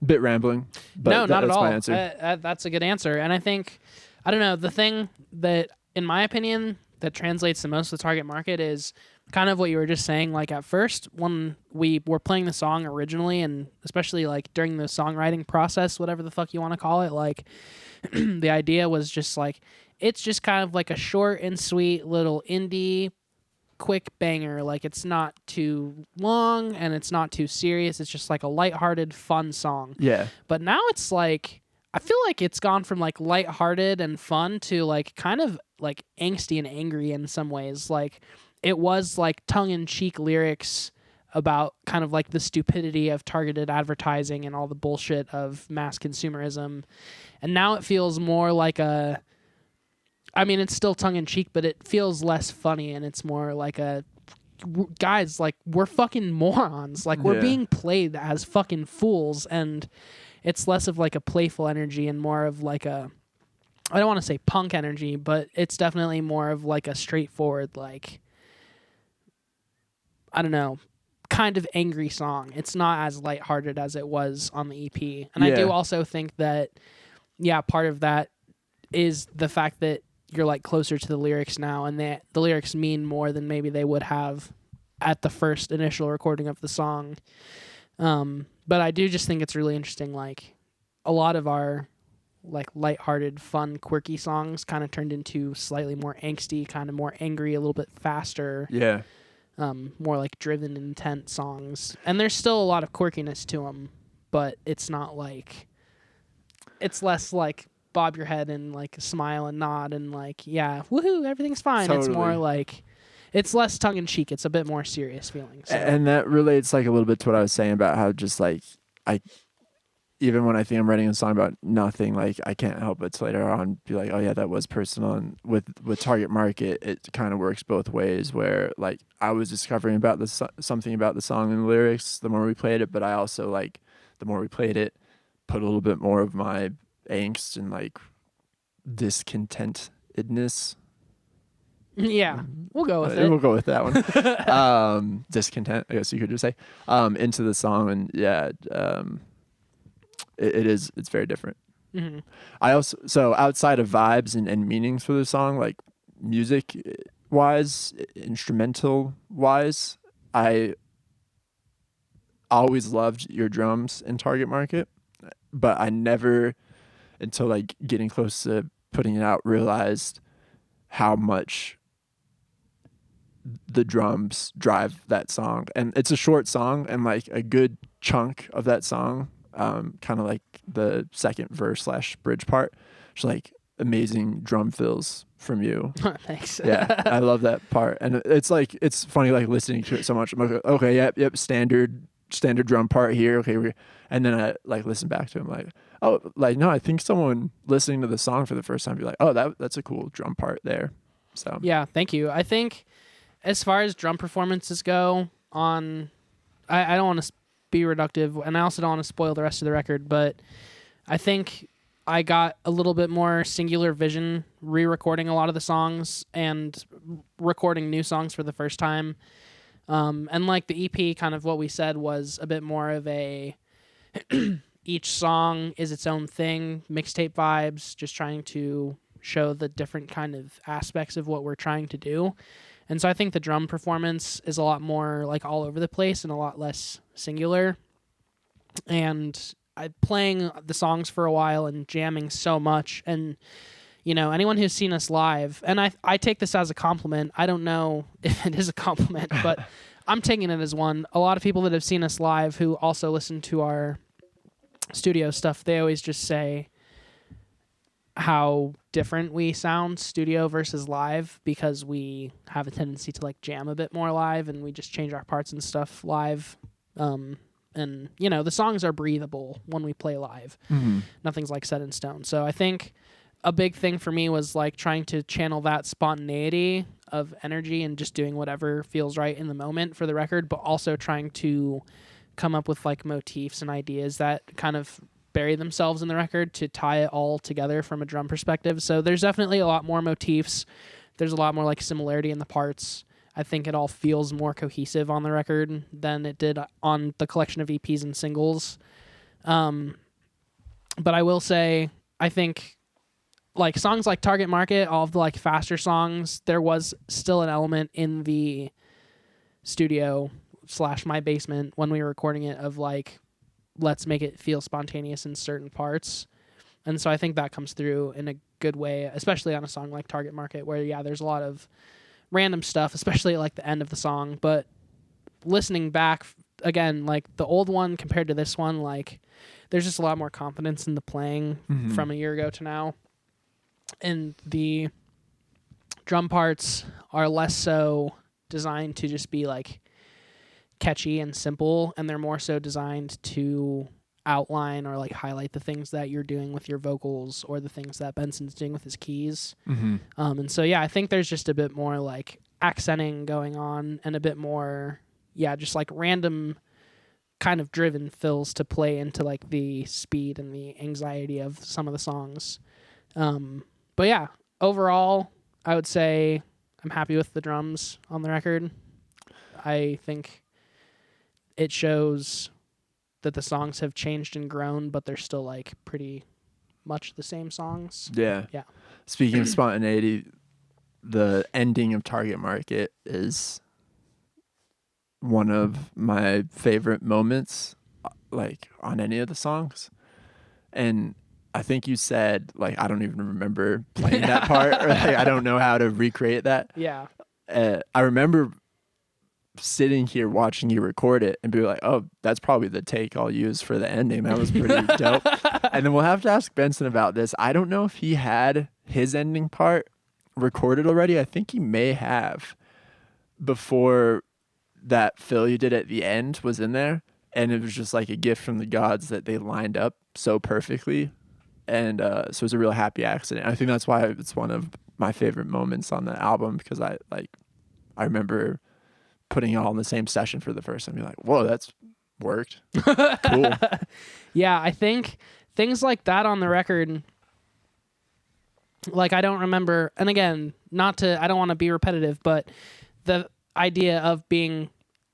bit rambling, but no, not at all. My answer. That's a good answer, and I think, I don't know, the thing that, in my opinion, that translates the most with Target Market is kind of what you were just saying. Like, at first, when we were playing the song originally, and especially like during the songwriting process, whatever the fuck you want to call it, like the idea was just like, it's just kind of like a short and sweet little indie quick banger. Like, it's not too long and it's not too serious. It's just like a lighthearted, fun song. Yeah. But now it's like, I feel like it's gone from like lighthearted and fun to like kind of like angsty and angry in some ways. Like, it was like tongue-in-cheek lyrics about kind of like the stupidity of targeted advertising and all the bullshit of mass consumerism. And now it feels more like I mean, it's still tongue-in-cheek, but it feels less funny, and it's more like guys, like, we're fucking morons. Like, we're being played as fucking fools, and it's less of like a playful energy and more of like I don't want to say punk energy, but it's definitely more of like a straightforward, like, I don't know, kind of angry song. It's not as lighthearted as it was on the EP. And I do also think that, part of that is the fact that you're like closer to the lyrics now, and the lyrics mean more than maybe they would have at the first initial recording of the song. But I do just think it's really interesting. Like a lot of our like lighthearted, fun, quirky songs kind of turned into slightly more angsty, kind of more angry, a little bit faster. Yeah. More like driven, intense songs. And there's still a lot of quirkiness to them, but it's not like, it's less like bob your head and like smile and nod and like, yeah, woohoo, everything's fine. Totally. It's more like, it's less tongue in cheek. It's a bit more serious feeling. So. And that relates like a little bit to what I was saying about how just like even when I think I'm writing a song about nothing, like I can't help but to later on be like, oh yeah, that was personal. And with Target Market, it kind of works both ways, where like I was discovering about something about the song and the lyrics the more we played it, but I also like the more we played it, put a little bit more of my angst and like discontentedness. Yeah, we'll go with it. We'll go with that one. Discontent, I guess you could just say, into the song, and it's very different. Mm-hmm. I also, so outside of vibes and meanings for the song, like music wise, instrumental wise, I always loved your drums in Target Market, but I never, until like getting close to putting it out, realized how much the drums drive that song. And it's a short song, and like a good chunk of that song, kind of like the second verse / bridge part, just like amazing drum fills from you. Thanks. Yeah, I love that part. And it's like, it's funny like listening to it so much. I'm like, okay, yep, standard drum part here. Okay, and then I like listen back to him like, oh, like no, I think someone listening to the song for the first time be like, oh, that's a cool drum part there. So yeah, thank you. I think as far as drum performances go on, I don't want to be reductive, and I also don't want to spoil the rest of the record, but I think I got a little bit more singular vision re-recording a lot of the songs and recording new songs for the first time. And like the EP, kind of what we said was a bit more of a each song is its own thing, mixtape vibes, just trying to show the different kind of aspects of what we're trying to do. And so I think the drum performance is a lot more like all over the place and a lot less singular. And playing the songs for a while and jamming so much, and you know, anyone who's seen us live, and I take this as a compliment. I don't know if it is a compliment, but I'm taking it as one. A lot of people that have seen us live who also listen to our studio stuff, they always just say how different we sound studio versus live, because we have a tendency to like jam a bit more live, and we just change our parts and stuff live. And you know, the songs are breathable when we play live. Mm-hmm. Nothing's like set in stone. So I think a big thing for me was like trying to channel that spontaneity of energy and just doing whatever feels right in the moment for the record, but also trying to come up with like motifs and ideas that kind of bury themselves in the record to tie it all together from a drum perspective. So there's definitely a lot more motifs. There's a lot more like similarity in the parts. I think it all feels more cohesive on the record than it did on the collection of EPs and singles. But I will say, I think like songs like Target Market, all of the like faster songs, there was still an element in the studio / my basement when we were recording it of like, let's make it feel spontaneous in certain parts. And so I think that comes through in a good way, especially on a song like Target Market, where yeah, there's a lot of random stuff, especially at like the end of the song. But listening back again, like the old one compared to this one, like there's just a lot more confidence in the playing from a year ago to now. And the drum parts are less so designed to just be like catchy and simple, and they're more so designed to outline or like highlight the things that you're doing with your vocals or the things that Benson's doing with his keys. And so yeah, I think there's just a bit more like accenting going on and a bit more just like random kind of driven fills to play into like the speed and the anxiety of some of the songs. But yeah, overall I would say I'm happy with the drums on the record. I think it shows that the songs have changed and grown, but they're still like pretty much the same songs. Yeah. Yeah. Speaking of spontaneity, the ending of Target Market is one of my favorite moments, like on any of the songs. And I think you said, like, I don't even remember playing that part, or like, I don't know how to recreate that. Yeah. I remember sitting here watching you record it and be like, oh, that's probably the take I'll use for the ending. That was pretty dope. And then we'll have to ask Benson about this. I don't know if he had his ending part recorded already. I think he may have, before that fill you did at the end was in there. And it was just like a gift from the gods that they lined up so perfectly. And so it was a real happy accident. I think that's why it's one of my favorite moments on the album, because I remember putting it all in the same session for the first time. You're like, whoa, that's worked. Cool. Yeah, I think things like that on the record, like I don't remember, and again, I don't want to be repetitive, but the idea of being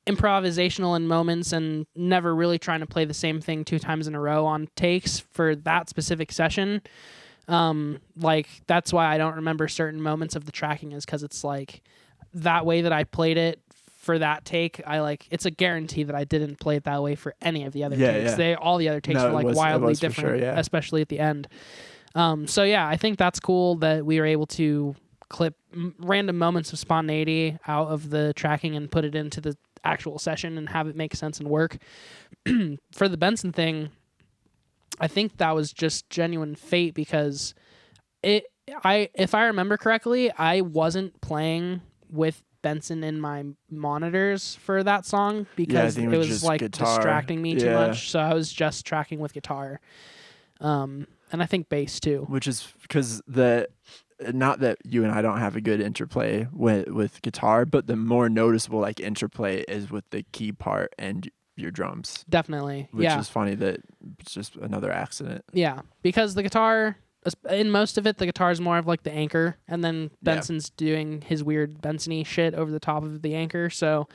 improvisational in moments and never really trying to play the same thing 2 times in a row on takes for that specific session, like that's why I don't remember certain moments of the tracking, is because it's like that way that I played it for that take, it's a guarantee that I didn't play it that way for any of the other takes. Yeah. All the other takes were like wildly different, sure, especially at the end. So yeah, I think that's cool that we were able to clip random moments of spontaneity out of the tracking and put it into the actual session and have it make sense and work. For the Benson thing, I think that was just genuine fate, because if I remember correctly, I wasn't playing with Benson in my monitors for that song because it was like guitar. Distracting me too much. So I was just tracking with guitar. And I think bass too. Which is because not that you and I don't have a good interplay with guitar, but the more noticeable like interplay is with the key part and your drums. Definitely. Which is funny that it's just another accident. Yeah. Because the guitar, in most of it, the guitar is more of like the anchor, and then Benson's doing his weird Benson-y shit over the top of the anchor. So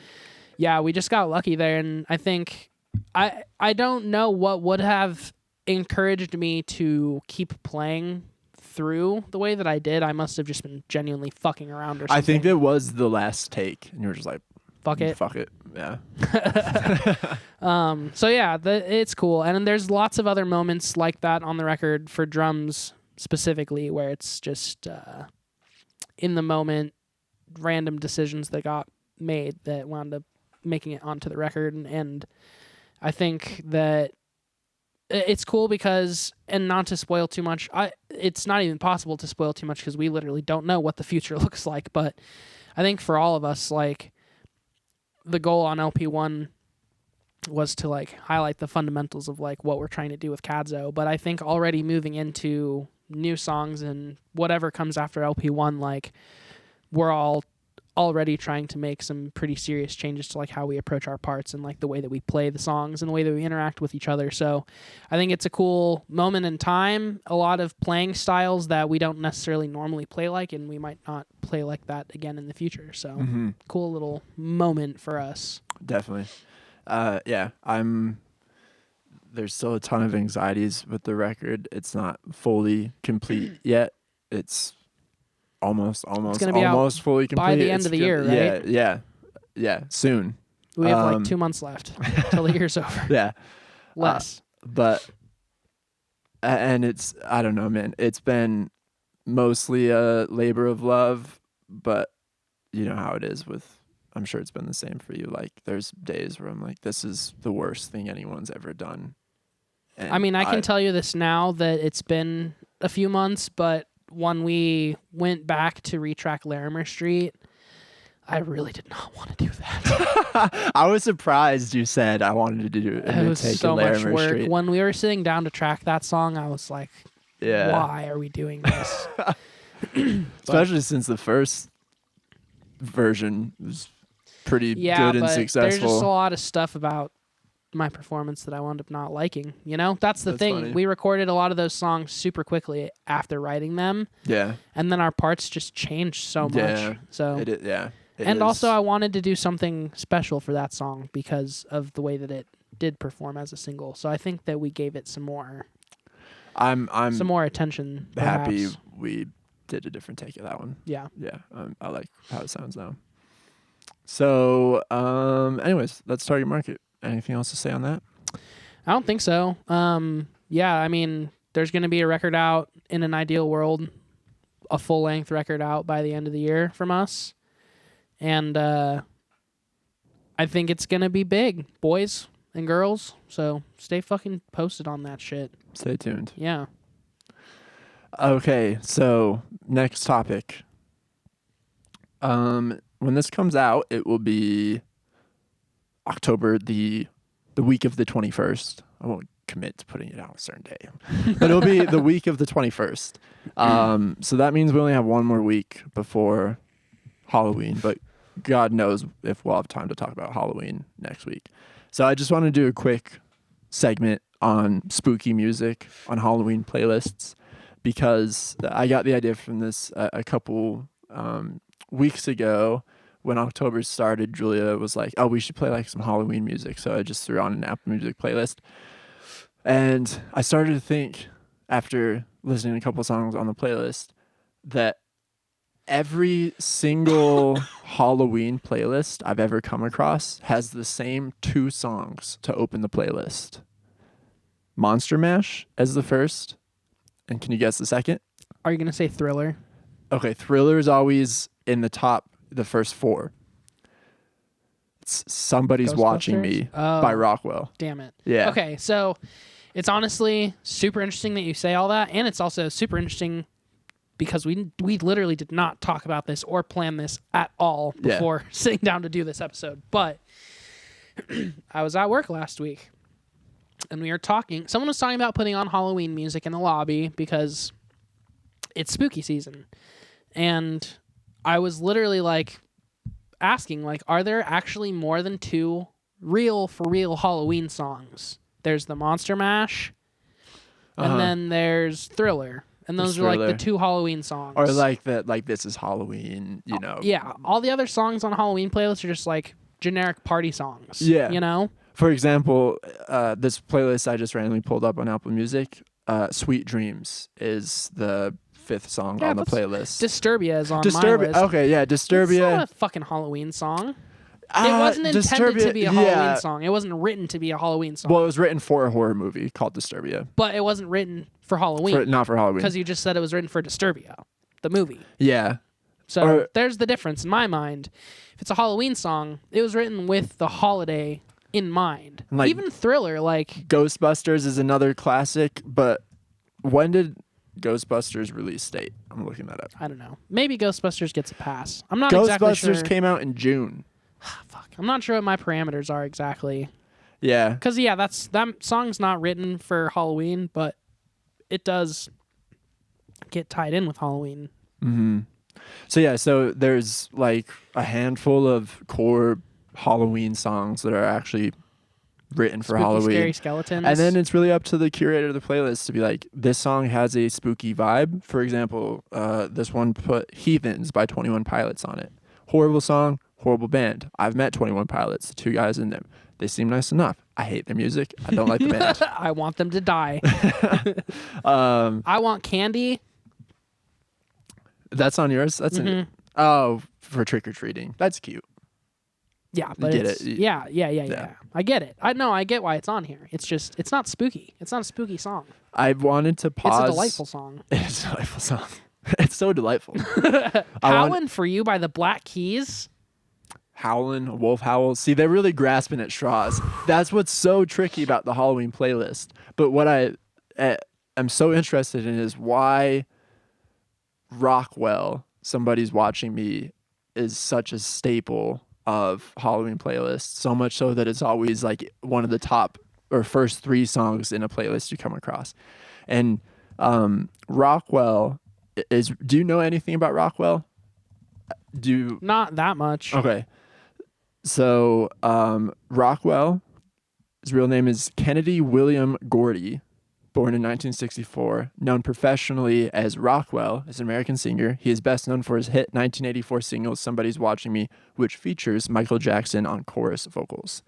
yeah, we just got lucky there. And I think I don't know what would have encouraged me to keep playing through the way that I did. I must have just been genuinely fucking around or something. I think it was the last take, and you were just like, fuck it. Yeah. So yeah, it's cool. And then there's lots of other moments like that on the record for drums specifically, where it's just in the moment, random decisions that got made that wound up making it onto the record. And I think that it's cool because, and not to spoil too much, it's not even possible to spoil too much because we literally don't know what the future looks like. But I think for all of us, like, the goal on LP1 was to like highlight the fundamentals of like what we're trying to do with Kadzo. But I think already moving into new songs and whatever comes after LP1, like, we're all already trying to make some pretty serious changes to like how we approach our parts and like the way that we play the songs and the way that we interact with each other. So I think it's a cool moment in time, a lot of playing styles that we don't necessarily normally play like, and we might not play like that again in the future. So cool little moment for us. Definitely. There's still a ton of anxieties with the record. It's not fully complete yet. It's almost fully complete by the end of the year, right? Yeah, soon. We have like 2 months left till the year's over. Yeah, less. And it's, I don't know, man. It's been mostly a labor of love, but you know how it is with. I'm sure it's been the same for you. Like, there's days where I'm like, this is the worst thing anyone's ever done. And I mean, I can tell you this now that it's been a few months, but when we went back to retrack Larimer Street, I really did not want to do that. I was surprised you said I wanted to do it. Was so much work. Street. When we were sitting down to track that song, I was like, why are we doing this? Especially since the first version was pretty good and successful. There's just a lot of stuff about my performance that I wound up not liking. You know, that's the thing. Funny. We recorded a lot of those songs super quickly after writing them. Yeah. And then our parts just changed so much. So it And also, I wanted to do something special for that song because of the way that it did perform as a single. So I think that we gave it some more. I'm some more attention. happy Perhaps. we did a different take of that one. Yeah. Yeah, I like how it sounds now. So, anyways, that's target market. Anything else to say on that? I don't think so. Yeah, I mean, there's going to be a record out in an ideal world, a full-length record out by the end of the year from us. And I think it's going to be big, boys and girls. So stay fucking posted on that shit. Stay tuned. Yeah. Okay, so next topic. When this comes out, it will be October, the week of the 21st. I won't commit to putting it out a certain day, but it'll be the week of the 21st. So that means we only have one more week before Halloween, but God knows if we'll have time to talk about Halloween next week. So I just want to do a quick segment on spooky music on Halloween playlists because I got the idea from this a couple weeks ago. When October started, Julia was like, oh, we should play like some Halloween music. So I just threw on an Apple Music playlist. And I started to think, after listening to a couple songs on the playlist, that every single Halloween playlist I've ever come across has the same 2 songs to open the playlist. Monster Mash as the first. And can you guess the second? Are you going to say Thriller? Okay, Thriller is always in the top, the first 4. It's Somebody's Watching Me by Rockwell. Damn it. Yeah. Okay, so it's honestly super interesting that you say all that, and it's also super interesting because we literally did not talk about this or plan this at all before sitting down to do this episode. But I was at work last week, and we were talking. Someone was talking about putting on Halloween music in the lobby because it's spooky season. And I was literally like asking, like, are there actually more than 2 real Halloween songs? There's the Monster Mash, and then there's Thriller. And those are like the 2 Halloween songs. Or like that, like This Is Halloween, you know. Yeah. All the other songs on Halloween playlists are just like generic party songs. Yeah. You know? For example, this playlist I just randomly pulled up on Apple Music, Sweet Dreams is the 5th song on the playlist. Disturbia is on my list. Okay, yeah, Disturbia. It's not a fucking Halloween song. It wasn't intended to be a Halloween song. It wasn't written to be a Halloween song. Well, it was written for a horror movie called Disturbia. But it wasn't written for Halloween. Not for Halloween. Because you just said it was written for Disturbia, the movie. Yeah. So there's the difference in my mind. If it's a Halloween song, it was written with the holiday in mind. Like, even Thriller, like... Ghostbusters is another classic, but when did Ghostbusters release date? I'm looking that up. I don't know. Maybe Ghostbusters gets a pass. I'm not exactly sure. Ghostbusters came out in June. Fuck. I'm not sure what my parameters are exactly. Yeah. Because, yeah, that song's not written for Halloween, but it does get tied in with Halloween. Mm-hmm. So there's like a handful of core Halloween songs that are actually written for Spooky, Halloween. Scary Skeletons. And then it's really up to the curator of the playlist to be like, this song has a spooky vibe. For example, this one put Heathens by 21 Pilots on it. Horrible song, horrible band. I've met 21 Pilots, the 2 guys in them. They seem nice enough. I hate their music. I don't like the band. I want them to die. I want Candy. That's on yours? That's for trick or treating. That's cute. Yeah, but get it's, it. Yeah. I get it. I get why it's on here. It's just, it's not spooky. It's not a spooky song. I wanted to pause. It's a delightful song. It's a delightful song. It's so delightful. Howlin' for You by the Black Keys. Howlin', Wolf Howl. See, they're really grasping at straws. That's what's so tricky about the Halloween playlist. But what I am so interested in is why Rockwell, Somebody's Watching Me, is such a staple of Halloween playlists. So much so that it's always like one of the top or first 3 songs in a playlist you come across. And Rockwell is. Do you know anything about Rockwell? Not that much. Okay. So Rockwell, his real name is Kennedy William Gordy. born in 1964, known professionally as Rockwell, is an American singer. He is best known for his hit 1984 single "Somebody's Watching Me," which features Michael Jackson on chorus vocals.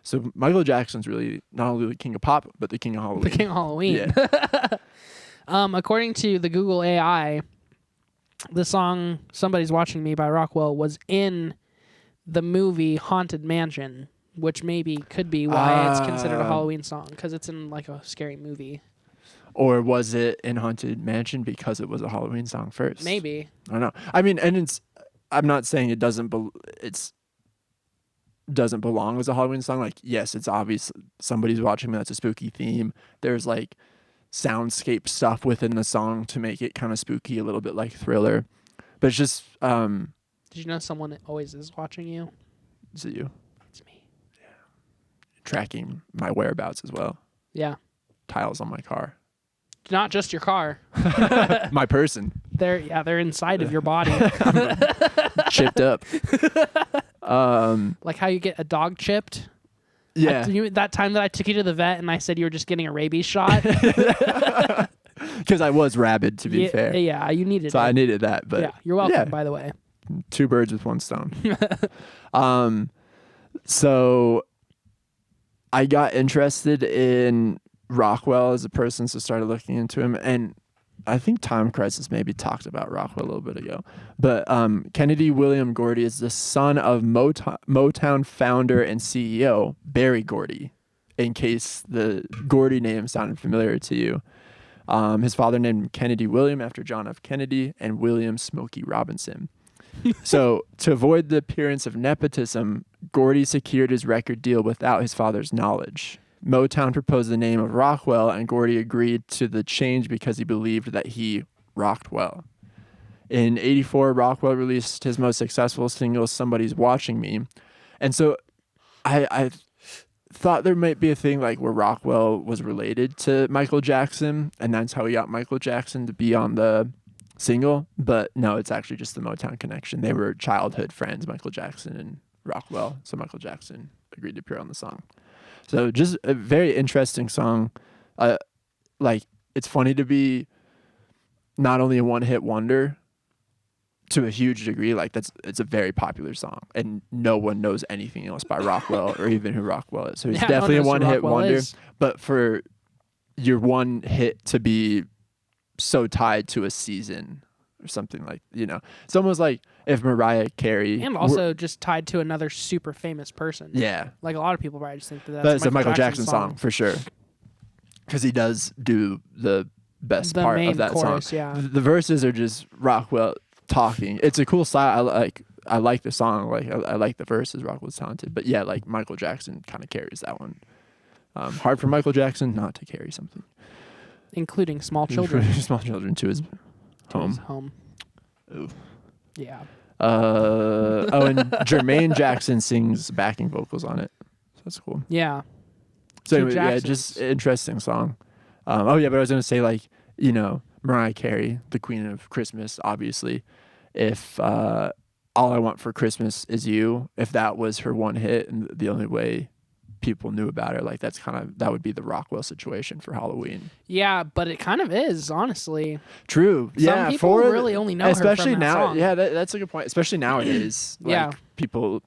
So Michael Jackson's really not only the king of pop, but the king of Halloween. The king of Halloween. Yeah. According to the Google AI, the song "Somebody's Watching Me" by Rockwell was in the movie Haunted Mansion, which maybe could be why it's considered a Halloween song, because it's in like a scary movie. Or was it in Haunted Mansion because it was a Halloween song first? Maybe. I don't know. I mean, and I'm not saying it doesn't doesn't belong as a Halloween song. Like, yes, it's obvious Somebody's Watching Me. That's a spooky theme. There's like soundscape stuff within the song to make it kind of spooky, a little bit like Thriller. But it's just, Did you know someone always is watching you? is it you? It's me. Tracking my whereabouts as well. Yeah. Tiles on my car. Not just your car. My person. They're inside of your body. Chipped up. Like how you get a dog chipped. Yeah. That time that I took you to the vet and I said you were just getting a rabies shot. Because I was rabid, to be fair. Yeah, you needed So it. I needed that. But yeah, you're welcome, yeah. by the way. 2 birds with 1 stone. So I got interested in Rockwell as a person, so started looking into him. And I think Time Crisis maybe talked about Rockwell a little bit ago. But Kennedy William Gordy is the son of Motown founder and CEO Berry Gordy, in case the Gordy name sounded familiar to you. His father named him Kennedy William after John F. Kennedy and William Smokey Robinson. So to avoid the appearance of nepotism, Gordy secured his record deal without his father's knowledge. Motown proposed the name of Rockwell, and Gordy agreed to the change because he believed that he rocked well. In '84, Rockwell released his most successful single, "Somebody's Watching Me." And so I thought there might be a thing like where Rockwell was related to Michael Jackson, and that's how he got Michael Jackson to be on the single. But no, it's actually just the Motown connection. They were childhood friends, Michael Jackson and Rockwell. So Michael Jackson agreed to appear on the song. So just a very interesting song. Like, it's funny to be not only a one-hit wonder to a huge degree. Like, it's a very popular song, and no one knows anything else by Rockwell or even who Rockwell is. So he's definitely a one-hit wonder. But for your one hit to be so tied to a season or something, like, it's almost like if Mariah Carey, and also just tied to another super famous person. Yeah, like a lot of people probably just think that's a Michael Jackson song for sure, because he does do the best part of that chorus, song. Yeah, the verses are just Rockwell talking. It's a cool style. I like the song. Like, I like the verses. Rockwell's talented, but yeah, like Michael Jackson kind of carries that one. Hard for Michael Jackson not to carry something, including small children. Small children to his home. Ooh. Yeah. And Jermaine Jackson sings backing vocals on it. So that's cool. Yeah. So anyway, yeah, just interesting song. But I was gonna say, like, Mariah Carey, the Queen of Christmas, obviously. If All I Want for Christmas Is You, if that was her one hit and the only way people knew about her, like, that would be the Rockwell situation for Halloween. Yeah, but it kind of is, honestly. True. Some people really only know especially her from that now. song. Yeah, that's a good point. Especially nowadays, like, Yeah. people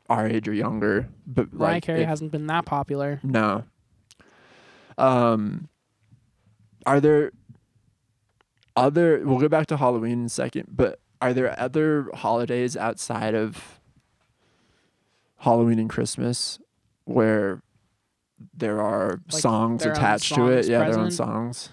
our age or younger, but Mariah like, Carey hasn't been that popular. No. Are there other? We'll go back to Halloween in a second, but are there other holidays outside of Halloween and Christmas where there are Like songs their own attached to it? songs Yeah, their own present? songs.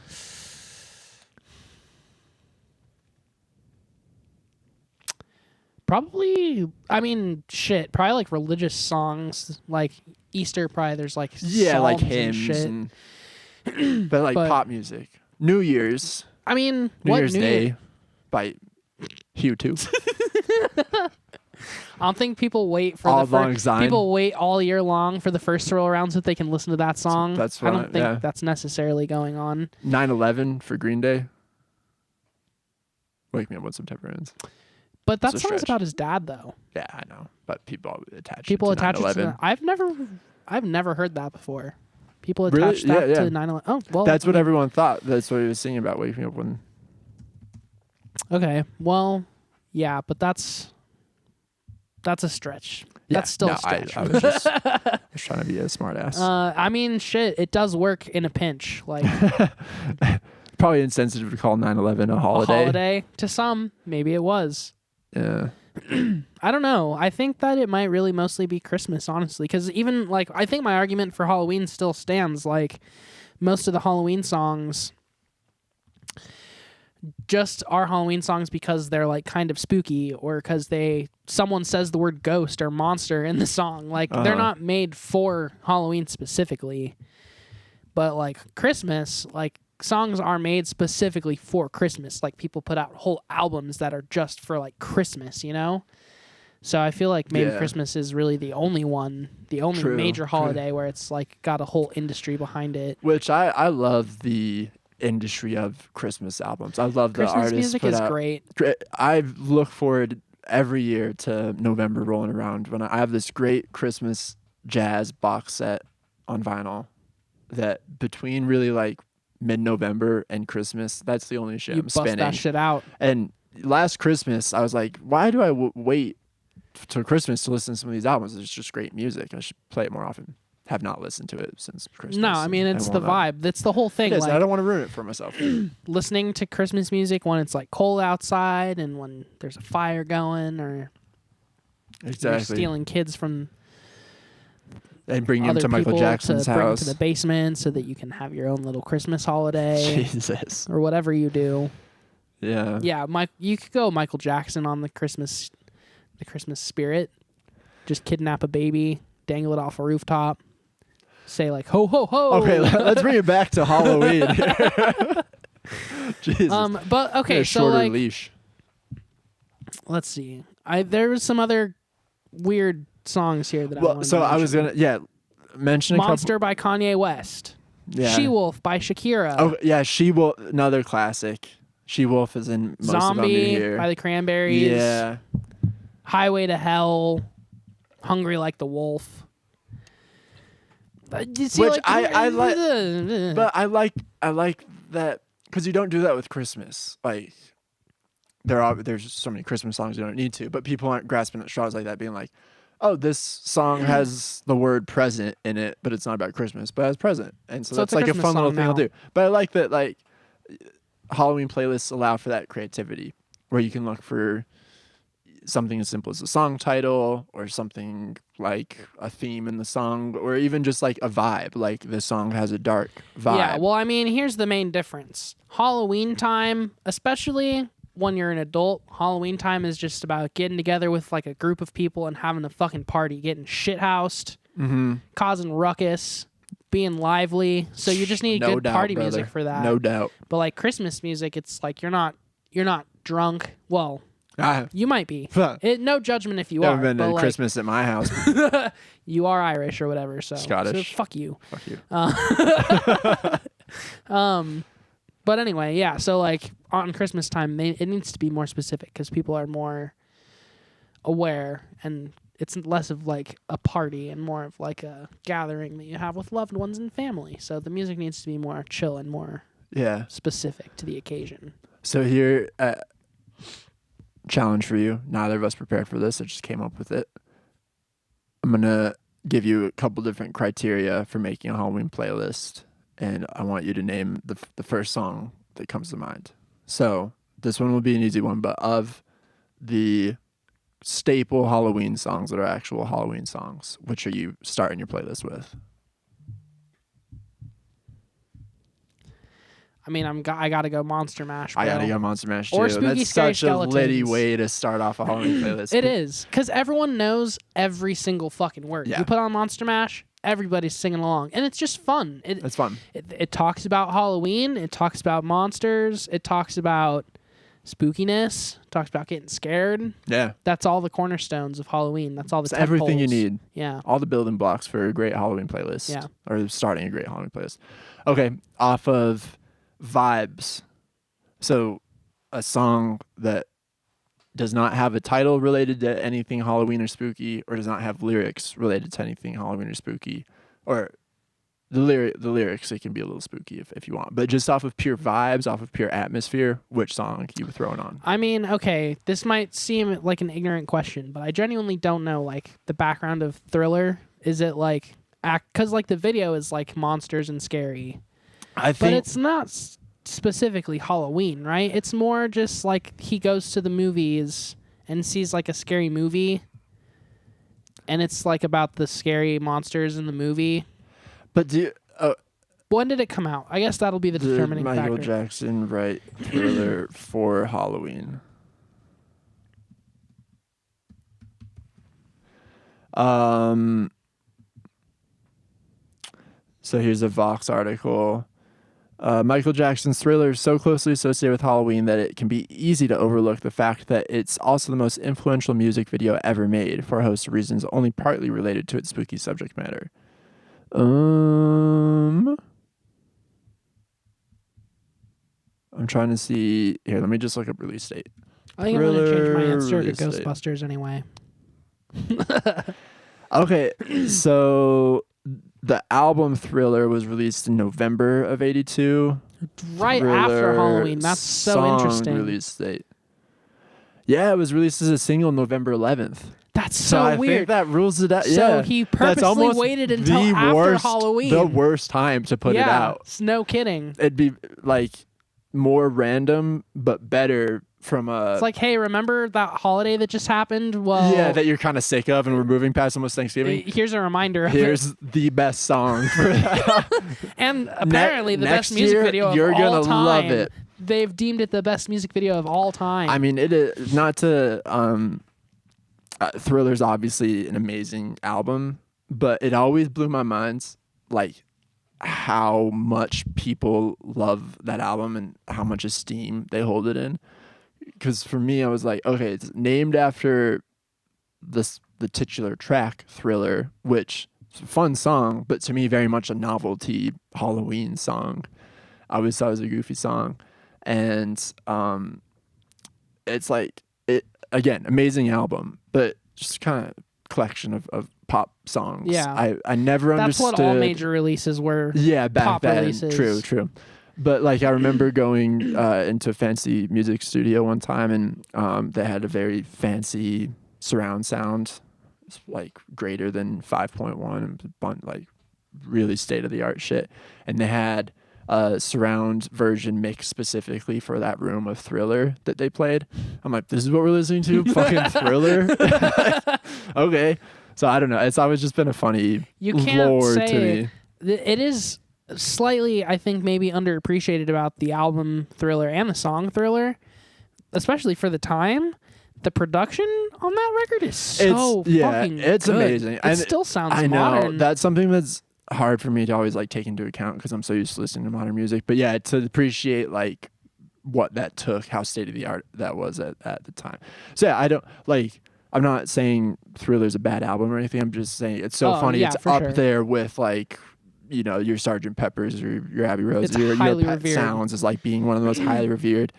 Probably, I mean, probably like religious songs, like Easter. Probably there's like Like psalms hymns and shit. but But- pop music. New Year's I mean, New Year's Day by Hugh 2. I don't think people wait for All the Long first. Syne. People wait all year long for the first to roll around so that they can listen to that song. that's I don't right, think yeah. that's necessarily going on. 9/11 for Green Day. Wake Me Up When September Ends. But that It's a song's stretch. about his dad, though. Yeah, I know, but people attach People it to attach it to 9/11. that. I've never heard that before. People Really? attach that Yeah, to yeah. 9/11. Oh, well. That's what everyone thought. That's what he was singing about, waking up when. Okay. Well, yeah, but that's a stretch. Yeah, That's still no, a stretch. I was just trying to be a smart ass. I mean, shit, it does work in a pinch. Like Probably insensitive to call 9/11 a a holiday. holiday to some, maybe it was. Yeah. I don't know. I think that it might really mostly be Christmas, honestly, because even like I think my argument for Halloween still stands. Like most of the Halloween songs just are Halloween songs because they're like kind of spooky or because someone says the word ghost or monster in the song. Like they're not made for Halloween specifically. But like Christmas, like songs are made specifically for Christmas. Like people put out whole albums that are just for like Christmas, you know? So I feel like maybe Christmas is really the only major holiday where it's like got a whole industry behind it. Which I love the industry of Christmas albums. I love the Christmas artists music put is out. great. I look forward every year to November rolling around when I have this great Christmas jazz box set on vinyl that between really like mid-November and Christmas, that's the only shit You I'm bust spinning. that shit out. And last Christmas, I was like, why do I wait till Christmas to listen to some of these albums? It's just great music. I should play it more often. Have not listened to it since Christmas. No, I mean it's the vibe. That's the whole thing. It is, like I don't want to ruin it for myself. listening to Christmas music when it's like cold outside and when there's a fire going or Exactly. you're stealing kids from And bring him other to Michael people Jackson's to bring house. to the basement so that you can have your own little Christmas holiday Jesus. or whatever you do. Yeah. Yeah, you could go Michael Jackson on the Christmas spirit. Just kidnap a baby, dangle it off a rooftop, say like ho ho ho. Okay, let's bring it back to Halloween. Jesus. But okay, Get a so shorter like leash. let's see. There was some other weird songs here that I wanted to I was mention. mention a Monster by Kanye West. Yeah. She-Wolf by Shakira. Oh yeah, She-Wolf, another classic. She-Wolf is in most of them Zombie here. by the Cranberries. Yeah. Highway to Hell. Hungry Like the Wolf. You see, Which like, I like, but I like that because you don't do that with Christmas. Like there's so many Christmas songs you don't need to, but people aren't grasping at straws like that, being like, oh, this song has the word present in it, but it's not about Christmas, but it has present, and so that's it's a like a Christmas fun little song thing I'll now. do. But I like that like Halloween playlists allow for that creativity, where you can look for something as simple as a song title or something like a theme in the song or even just like a vibe, like the song has a dark vibe. Yeah, well, I mean, here's the main difference. Halloween time, especially when you're an adult, Halloween time is just about getting together with like a group of people and having a fucking party, getting shithoused, causing ruckus, being lively. So you just need No good doubt, party brother. music for that. No doubt. But like Christmas music, it's like you're not drunk. Well, you might be. No judgment if you Haven't are. been but to like, Christmas at my house. you are Irish or whatever. So Scottish. So fuck you. Fuck you. But anyway, yeah. So like on Christmas time, it needs to be more specific because people are more aware, and it's less of like a party and more of like a gathering that you have with loved ones and family. So the music needs to be more chill and more specific to the occasion. So here, challenge for you. Neither of us prepared for this. I just came up with it. I'm gonna give you a couple different criteria for making a Halloween playlist, and I want you to name the first song that comes to mind. So this one will be an easy one, but of the staple Halloween songs that are actual Halloween songs, which are you starting your playlist with? I mean, I gotta go Monster Mash. Bro. I gotta go Monster Mash too. Or Spooky That's Scary such a litty Skeletons. way to start off a Halloween playlist. It is because everyone knows every single fucking word. Yeah. You put on Monster Mash, everybody's singing along, and it's just fun. It's fun. It talks about Halloween. It talks about monsters. It talks about spookiness. It talks about getting scared. Yeah. That's all the cornerstones of Halloween. That's all the It's everything you tentpoles. need. Yeah. All the building blocks for a great Halloween playlist. Yeah. Or starting a great Halloween playlist. Okay. Off of vibes. So a song that does not have a title related to anything Halloween or spooky, or does not have lyrics related to anything Halloween or spooky, or the lyrics, it can be a little spooky if you want, but just off of pure vibes, off of pure atmosphere, which song you were throwing on? I mean, okay, this might seem like an ignorant question, but I genuinely don't know like the background of Thriller. Is it like because like the video is like monsters and scary, But it's not specifically Halloween, right? It's more just like he goes to the movies and sees like a scary movie, and it's like about the scary monsters in the movie. But When did it come out? I guess that'll be the determining Michael factor. Jackson write Thriller for Halloween? So here's a Vox article. Michael Jackson's Thriller is so closely associated with Halloween that it can be easy to overlook the fact that it's also the most influential music video ever made for a host of reasons only partly related to its spooky subject matter. I'm trying to see here. Let me just look up release date. I think I'm going to change my answer to Release date. Ghostbusters anyway. Okay, so the album Thriller was released in November of '82. Right after Halloween. That's so song interesting. Release date. Yeah, it was released as a single November 11th. That's So so I weird. think that rules it out. So Yeah, he That's purposely almost waited until the after worst, Halloween. The worst time to put it out. It's no kidding. It'd be like more random, but better from a. It's like, hey, remember that holiday that just happened? Well, yeah, that you're kind of sick of, and we're moving past almost Thanksgiving. here's a reminder. Of it. Here's the best song for that. And apparently the next best music year, video of you're all gonna time. love it. They've deemed it the best music video of all time. I mean, it is not to. Thriller's obviously an amazing album, but it always blew my mind, like how much people love that album and how much esteem they hold it in. Because for me, I was like, okay, it's named after the titular track Thriller, which is a fun song, but to me, very much a novelty Halloween song. I always thought it was a goofy song, and it's like it again, amazing album, but just kind of collection of pop songs. Yeah. I never That's understood. what all major releases were. Yeah, back pop then. releases. True. But like I remember going into a fancy music studio one time, and they had a very fancy surround sound, it's like greater than 5.1, and like really state of the art shit. And they had a surround version mixed specifically for that room of Thriller that they played. I'm like, this is what we're listening to? Fucking Thriller? Okay. So I don't know. It's always just been a funny You can't lore say to me. it is slightly, I think, maybe underappreciated about the album Thriller and the song Thriller, especially for the time. The production on that record is so fucking it's good. amazing. It And still sounds I know modern. that's something that's hard for me to always like take into account because I'm so used to listening to modern music. But yeah, to appreciate like what that took, how state of the art that was at the time. So yeah, I'm not saying Thriller's a bad album or anything. I'm just saying it's so funny. Yeah, It's for up sure. there with like, you know, your Sgt. Peppers or your Abbey Road, It's your highly Pet revered. Sounds is like being one of the most highly revered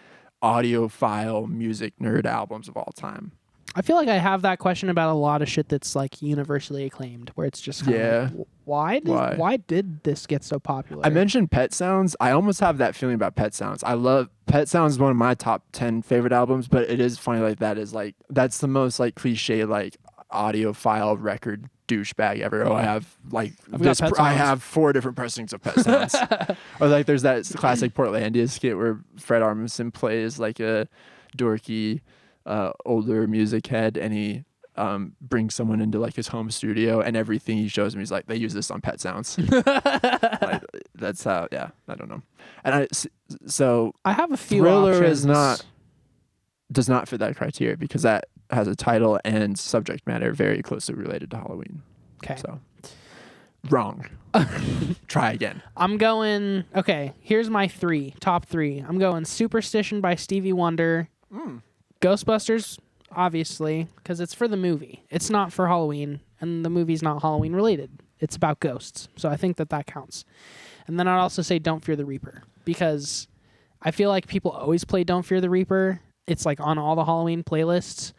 audiophile music nerd albums of all time. I feel like I have that question about a lot of shit that's like universally acclaimed, where it's just kind of like, why did this get so popular? I mentioned Pet Sounds. I almost have that feeling about Pet Sounds. I love Pet Sounds is one of my top 10 favorite albums, but it is funny like that is like that's the most like cliche like audiophile record douchebag ever. Oh, I have like I've got Pet I Sounds. have 4 different pressings of Pet Sounds. Or like there's that classic Portlandia skit where Fred Armisen plays like a dorky older music head, and he brings someone into like his home studio, and everything he shows me he's like, they use this on Pet Sounds. Like, that's how. Yeah, I don't know. And so I have a few Thriller options. does not fit that criteria because that has a title and subject matter very closely related to Halloween. Okay. So wrong. Try again. I'm going, okay, here's my top three. I'm going Superstition by Stevie Wonder. Ghostbusters, obviously, because it's for the movie. It's not for Halloween, and the movie's not Halloween related. It's about ghosts, so I think that counts. And then I'd also say Don't Fear the Reaper, because I feel like people always play Don't Fear the Reaper. It's like on all the Halloween playlists,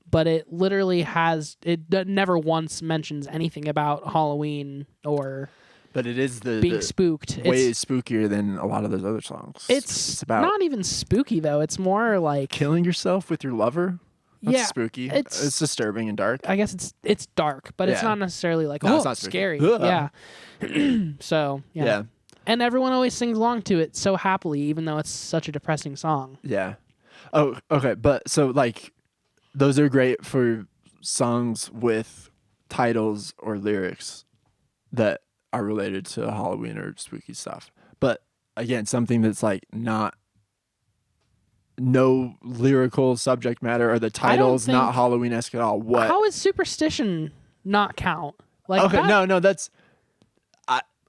but it literally never once mentions anything about Halloween or But it is being spooked. Way spookier than a lot of those other songs. It's about not even spooky though. It's more like killing yourself with your lover. That's yeah, spooky. It's disturbing and dark. I guess it's dark, but it's not necessarily like it's not scary. Ugh. Yeah. So yeah. And everyone always sings along to it so happily, even though it's such a depressing song. Yeah. Oh, okay. But so like, those are great for songs with titles or lyrics that are related to Halloween or spooky stuff. But again, something that's like no lyrical subject matter, or the title's not Halloween-esque at all. What? How is Superstition not count? Like okay, no, that's.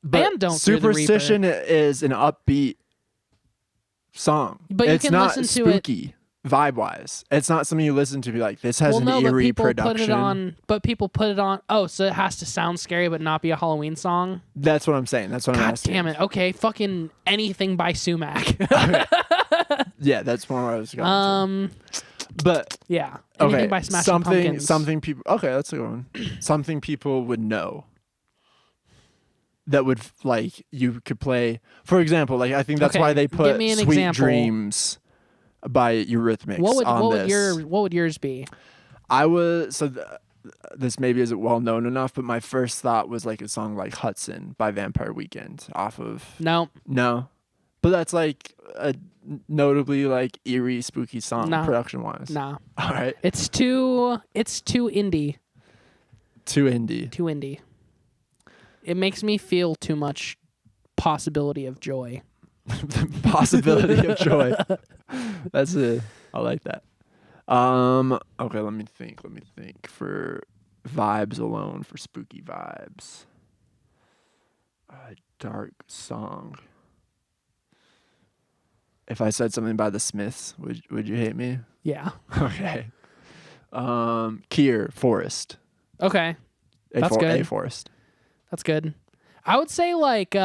But Don't Superstition is an upbeat song. But it's you can not listen to spooky vibe-wise. It's not something you listen to be like, this has an but eerie people production. Put it on, but people put it on. Oh, so it has to sound scary but not be a Halloween song? That's what I'm saying. That's what I'm asking. God damn it. Okay, fucking anything by Sumac. Okay. Yeah, that's one where I was going to. But yeah, anything by Smashing Pumpkins. Something people. Okay, that's a good one. Something people would know. That would like you could play. For example, like I think that's why they put "Sweet example. Dreams" by Eurythmics on this. What would yours be? I was this maybe isn't well known enough, but my first thought was like a song like "Hudson" by Vampire Weekend off of. No, but that's like a notably like eerie, spooky song production wise. No. All right. It's too indie. Too indie. It makes me feel too much possibility of joy. Possibility of joy. That's it. I like that. Okay, let me think for vibes alone, for spooky vibes. A dark song. If I said something by the Smiths, would you hate me? Yeah. Okay. Kier, Forest. Okay. That's good. A Forest. That's good. I would say like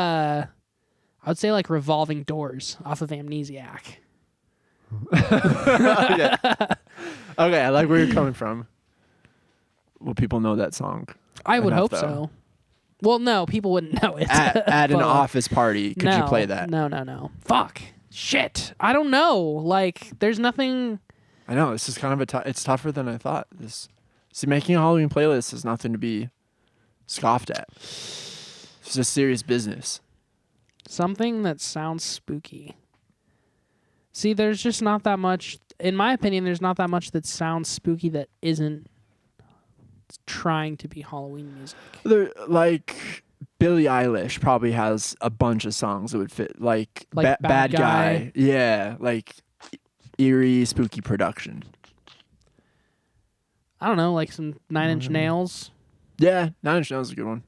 Revolving Doors off of Amnesiac. Okay. Okay, I like where you're coming from. Will people know that song? I would hope so. Well, no, people wouldn't know it. At an office party, could you play that? No. Fuck. Shit. I don't know. Like, there's nothing. I know, this is kind of it's tougher than I thought. Making a Halloween playlist is nothing to be scoffed at. It's just serious business. Something that sounds spooky. See, there's just not that much. In my opinion, there's not that much that sounds spooky that isn't trying to be Halloween music. Like Billie Eilish probably has a bunch of songs that would fit. Like Bad Guy. Yeah, like eerie, spooky production. I don't know, like some Nine Inch Nails. Yeah, Nine Inch Nails is a good one.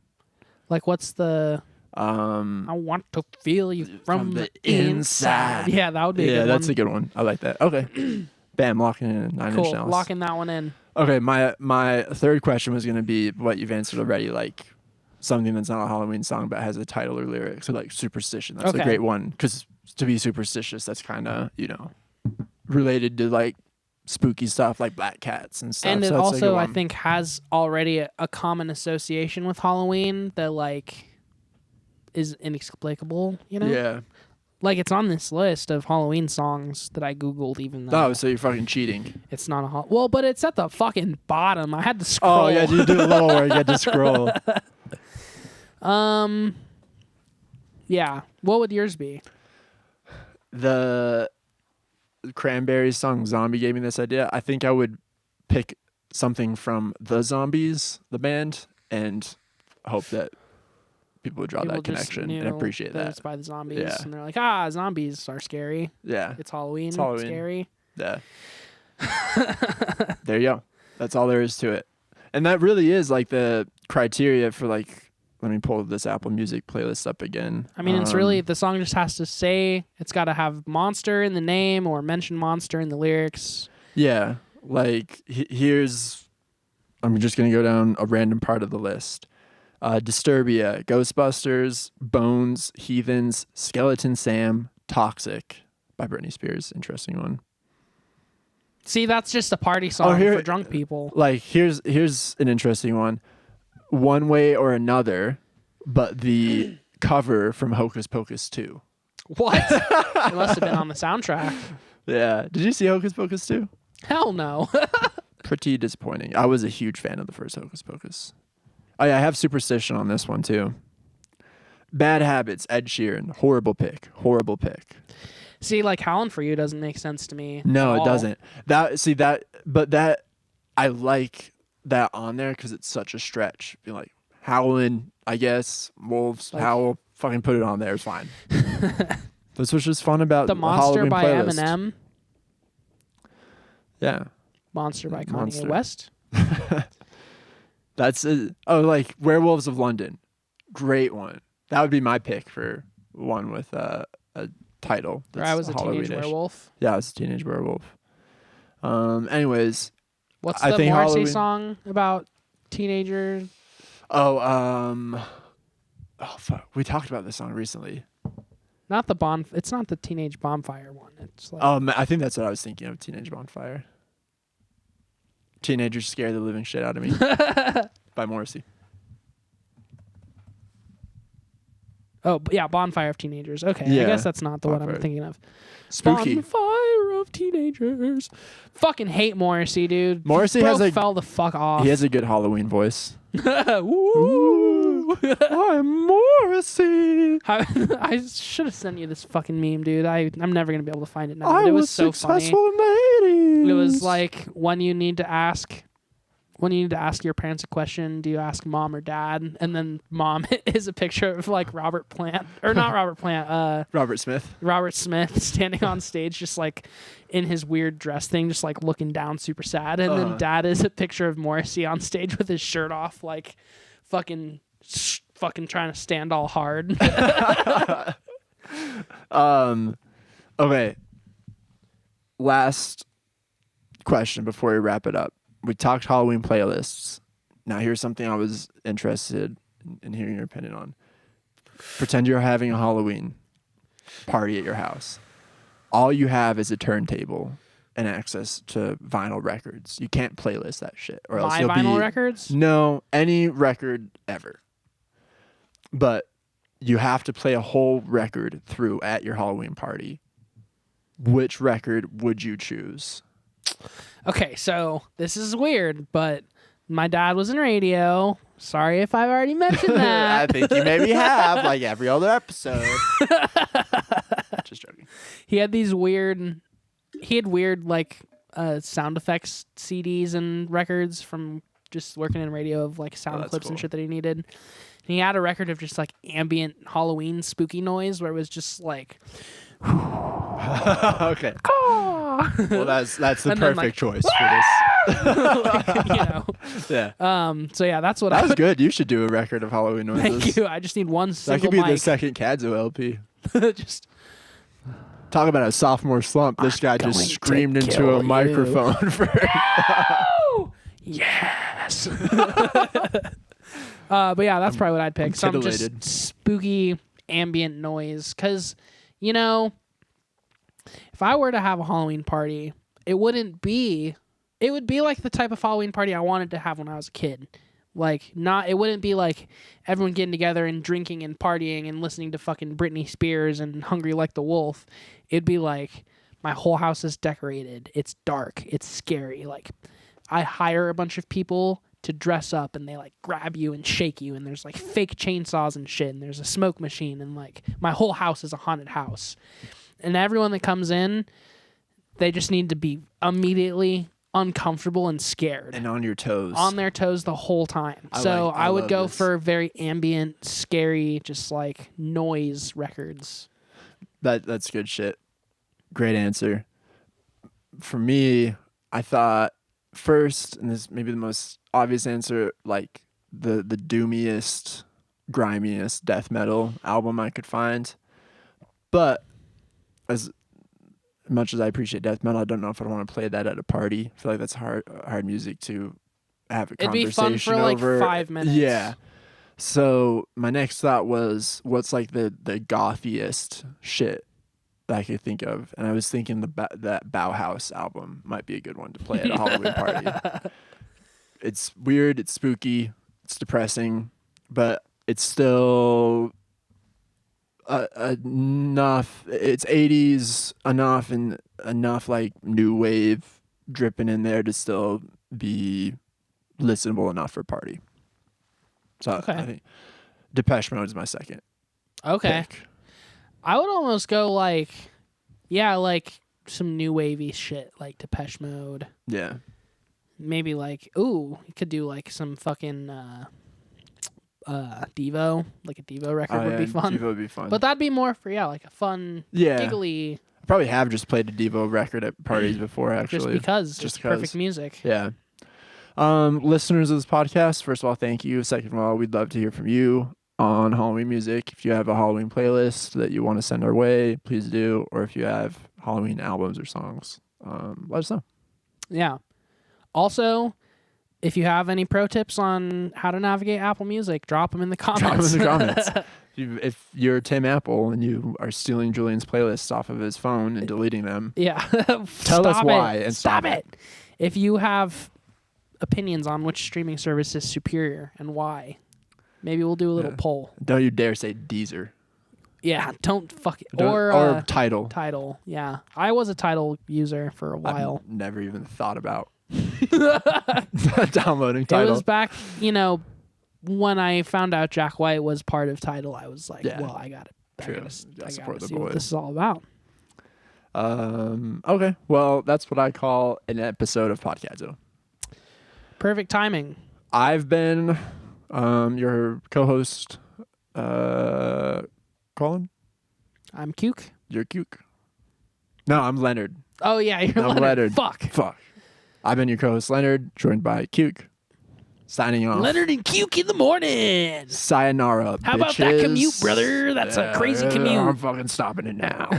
Like, what's the... I want to feel you from the inside. Yeah, that would be a good one. Yeah, that's a good one. I like that. Okay. Bam, locking in Nine Inch Nails. Locking that one in. Okay, my third question was going to be what you've answered already, like something that's not a Halloween song but has a title or lyric. So like Superstition. That's a great one because to be superstitious, that's kind of, related to like spooky stuff like black cats and stuff. And it so also, I think, has already a common association with Halloween that like is inexplicable, Yeah. Like it's on this list of Halloween songs that I Googled, even though Oh, so you're fucking cheating. It's not a well, but it's at the fucking bottom. I had to scroll. Oh yeah, you do a little where you get to scroll. Yeah. What would yours be? The Cranberries song "Zombie" gave me this idea. I think I would pick something from the Zombies, the band, and hope that people would draw that connection and appreciate that. It's by the Zombies, Yeah. and they're like, zombies are scary. Yeah, It's Halloween. It's Halloween. Scary. Yeah. There you go. That's all there is to it, and that really is like the criteria for like. Let me pull this Apple Music playlist up again. I mean, it's really the song just has to say it's got to have monster in the name or mention monster in the lyrics. Yeah, like here's. I'm just gonna go down a random part of the list. Disturbia, Ghostbusters, Bones, Heathens, Skeleton Sam, Toxic by Britney Spears. Interesting one. See, that's just a party song for drunk people. Like here's an interesting one. One Way or Another but the cover from Hocus Pocus 2. What? It must have been on the soundtrack. Yeah. Did you see Hocus Pocus 2? Hell no. Pretty disappointing. I was a huge fan of the first Hocus Pocus. Oh, yeah, I have Superstition on this one, too. Bad Habits, Ed Sheeran. Horrible pick. Horrible pick. See, like Howlin' for You doesn't make sense to me. No, at it all. doesn't. I like that on there because it's such a stretch. Be like, Howlin', I guess, Wolves, Like- Howl, fucking put it on there. It's fine. That's what's just fun about The Monster Halloween by playlist. Eminem. Yeah. Monster by Kanye Monster. West. That's like Werewolves of London. Great one. That would be my pick for one with a title. Or I was a teenage Halloweenish. werewolf. Yeah, I was a teenage werewolf. Anyways, What's I the think Morrissey Halloween- song about teenagers? oh fuck, we talked about this song recently. Not the It's not the Teenage Bonfire one. It's like I think that's what I was thinking of. Teenage Bonfire. Teenagers Scare the Living Shit Out of Me by Morrissey. yeah, Bonfire of Teenagers. Okay, Yeah, I guess that's not the one Bonfire. I'm thinking of. Spooky. Bonfire of Teenagers. Fucking hate Morrissey, dude. Morrissey Bro has a fell the fuck off. he has a good Halloween voice. Woo. I'm Morrissey. I should have sent you this fucking meme, dude. I'm never gonna be able to find it now. I But it was was so funny. successful in the 80s. It was like when you need to ask your parents a question, do you ask mom or dad? And then mom is a picture of like Robert Plant, or not Robert Plant, Robert Smith. Robert Smith standing on stage, just like in his weird dress thing, just like looking down, super sad. And then dad is a picture of Morrissey on stage with his shirt off, like fucking trying to stand all hard. Okay. Last question before we wrap it up. We talked Halloween playlists. Now here's something I was interested in hearing your opinion on. Pretend you're having a Halloween party at your house. All you have is a turntable and access to vinyl records. You can't playlist that shit, or else My you'll vinyl be records? no any record ever. But you have to play a whole record through at your Halloween party. Which record would you choose? Okay, so this is weird, but my dad was in radio. Sorry if I've already mentioned I that. think you maybe have, like every other episode. Just joking. He had weird like sound effects CDs and records from just working in radio of like sound that's clips and cool. shit that he needed. And he had a record of just like ambient Halloween spooky noise where it was just like Okay. "Caw." Well, that's the And then, perfect like, choice for Like, you know. this. Yeah. So yeah, that's what That I was would good. You should do a record of Halloween noises. thank you. I just need one That single could be the mic. second Kadzo LP. Just Talk about a sophomore slump. This guy going just to screamed into kill a you. microphone for yes. But yeah, that's probably what I'd pick. I'm Some titillated. just spooky ambient noise. Because, you know, if I were to have a Halloween party, it would be like the type of Halloween party I wanted to have when I was a kid. Like, it wouldn't be like everyone getting together and drinking and partying and listening to fucking Britney Spears and Hungry Like the Wolf. It'd be like, my whole house is decorated. It's dark. It's scary. Like, I hire a bunch of people to dress up and they like grab you and shake you and there's like fake chainsaws and shit and there's a smoke machine and like my whole house is a haunted house. And everyone that comes in, they just need to be immediately uncomfortable and scared. and on your toes. On their toes the whole time. I I would love go this. for very ambient, scary, just like noise records. That's good shit. Great answer. For me, I thought first, and this may be the most obvious answer, like the doomiest, grimiest death metal album I could find. But as much as I appreciate death metal, I don't know if I'd want to play that at a party. I feel like that's hard music to have a It'd be conversation fun for like over. 5 minutes. Yeah. So my next thought was, what's like the gothiest shit that I could think of, and I was thinking that Bauhaus album might be a good one to play at a Halloween party. It's weird, it's spooky, it's depressing, but it's still enough. It's 80s enough and enough like new wave dripping in there to still be listenable enough for party. So Okay. I think Depeche Mode is my second Okay. pick. I would almost go like, yeah, like some new wavy shit like Depeche Mode. Yeah. Maybe like, ooh, you could do like some fucking Devo. Like a Devo record would be fun. Devo would be fun. But that'd be more for, yeah, like a fun, giggly. I probably have just played a Devo record at parties before, actually. Just it's perfect music. Yeah. Listeners of this podcast, first of all, thank you. Second of all, we'd love to hear from you on Halloween music. If you have a Halloween playlist that you want to send our way, please do. Or if you have Halloween albums or songs, let us know. Yeah. Also, if you have any pro tips on how to navigate Apple Music, drop them in the comments. Drop them in the comments. If you're Tim Apple and you are stealing Julian's playlists off of his phone and deleting them, yeah. tell us why and stop it. If you have opinions on which streaming service is superior and why, maybe we'll do a little poll. Don't you dare say Deezer. Yeah, don't fuck it. Or Tidal. Tidal, yeah. I was a Tidal user for a while. I've never even thought about downloading Tidal. It was back, when I found out Jack White was part of Tidal. I was like, well, I got it. I gotta support the see boy. what this is all about. Okay. Well, that's what I call an episode of Podcadzo. Perfect timing. I've been your co-host, Colin. I'm Cuke. You're Cuke. No, I'm Leonard. Oh, yeah, you're I'm Leonard. Fuck. I've been your co-host, Leonard, joined by Cuke. Signing off. Leonard and Cuke in the morning. Sayonara, How about that commute, brother? That's a crazy commute. I'm fucking stopping it now.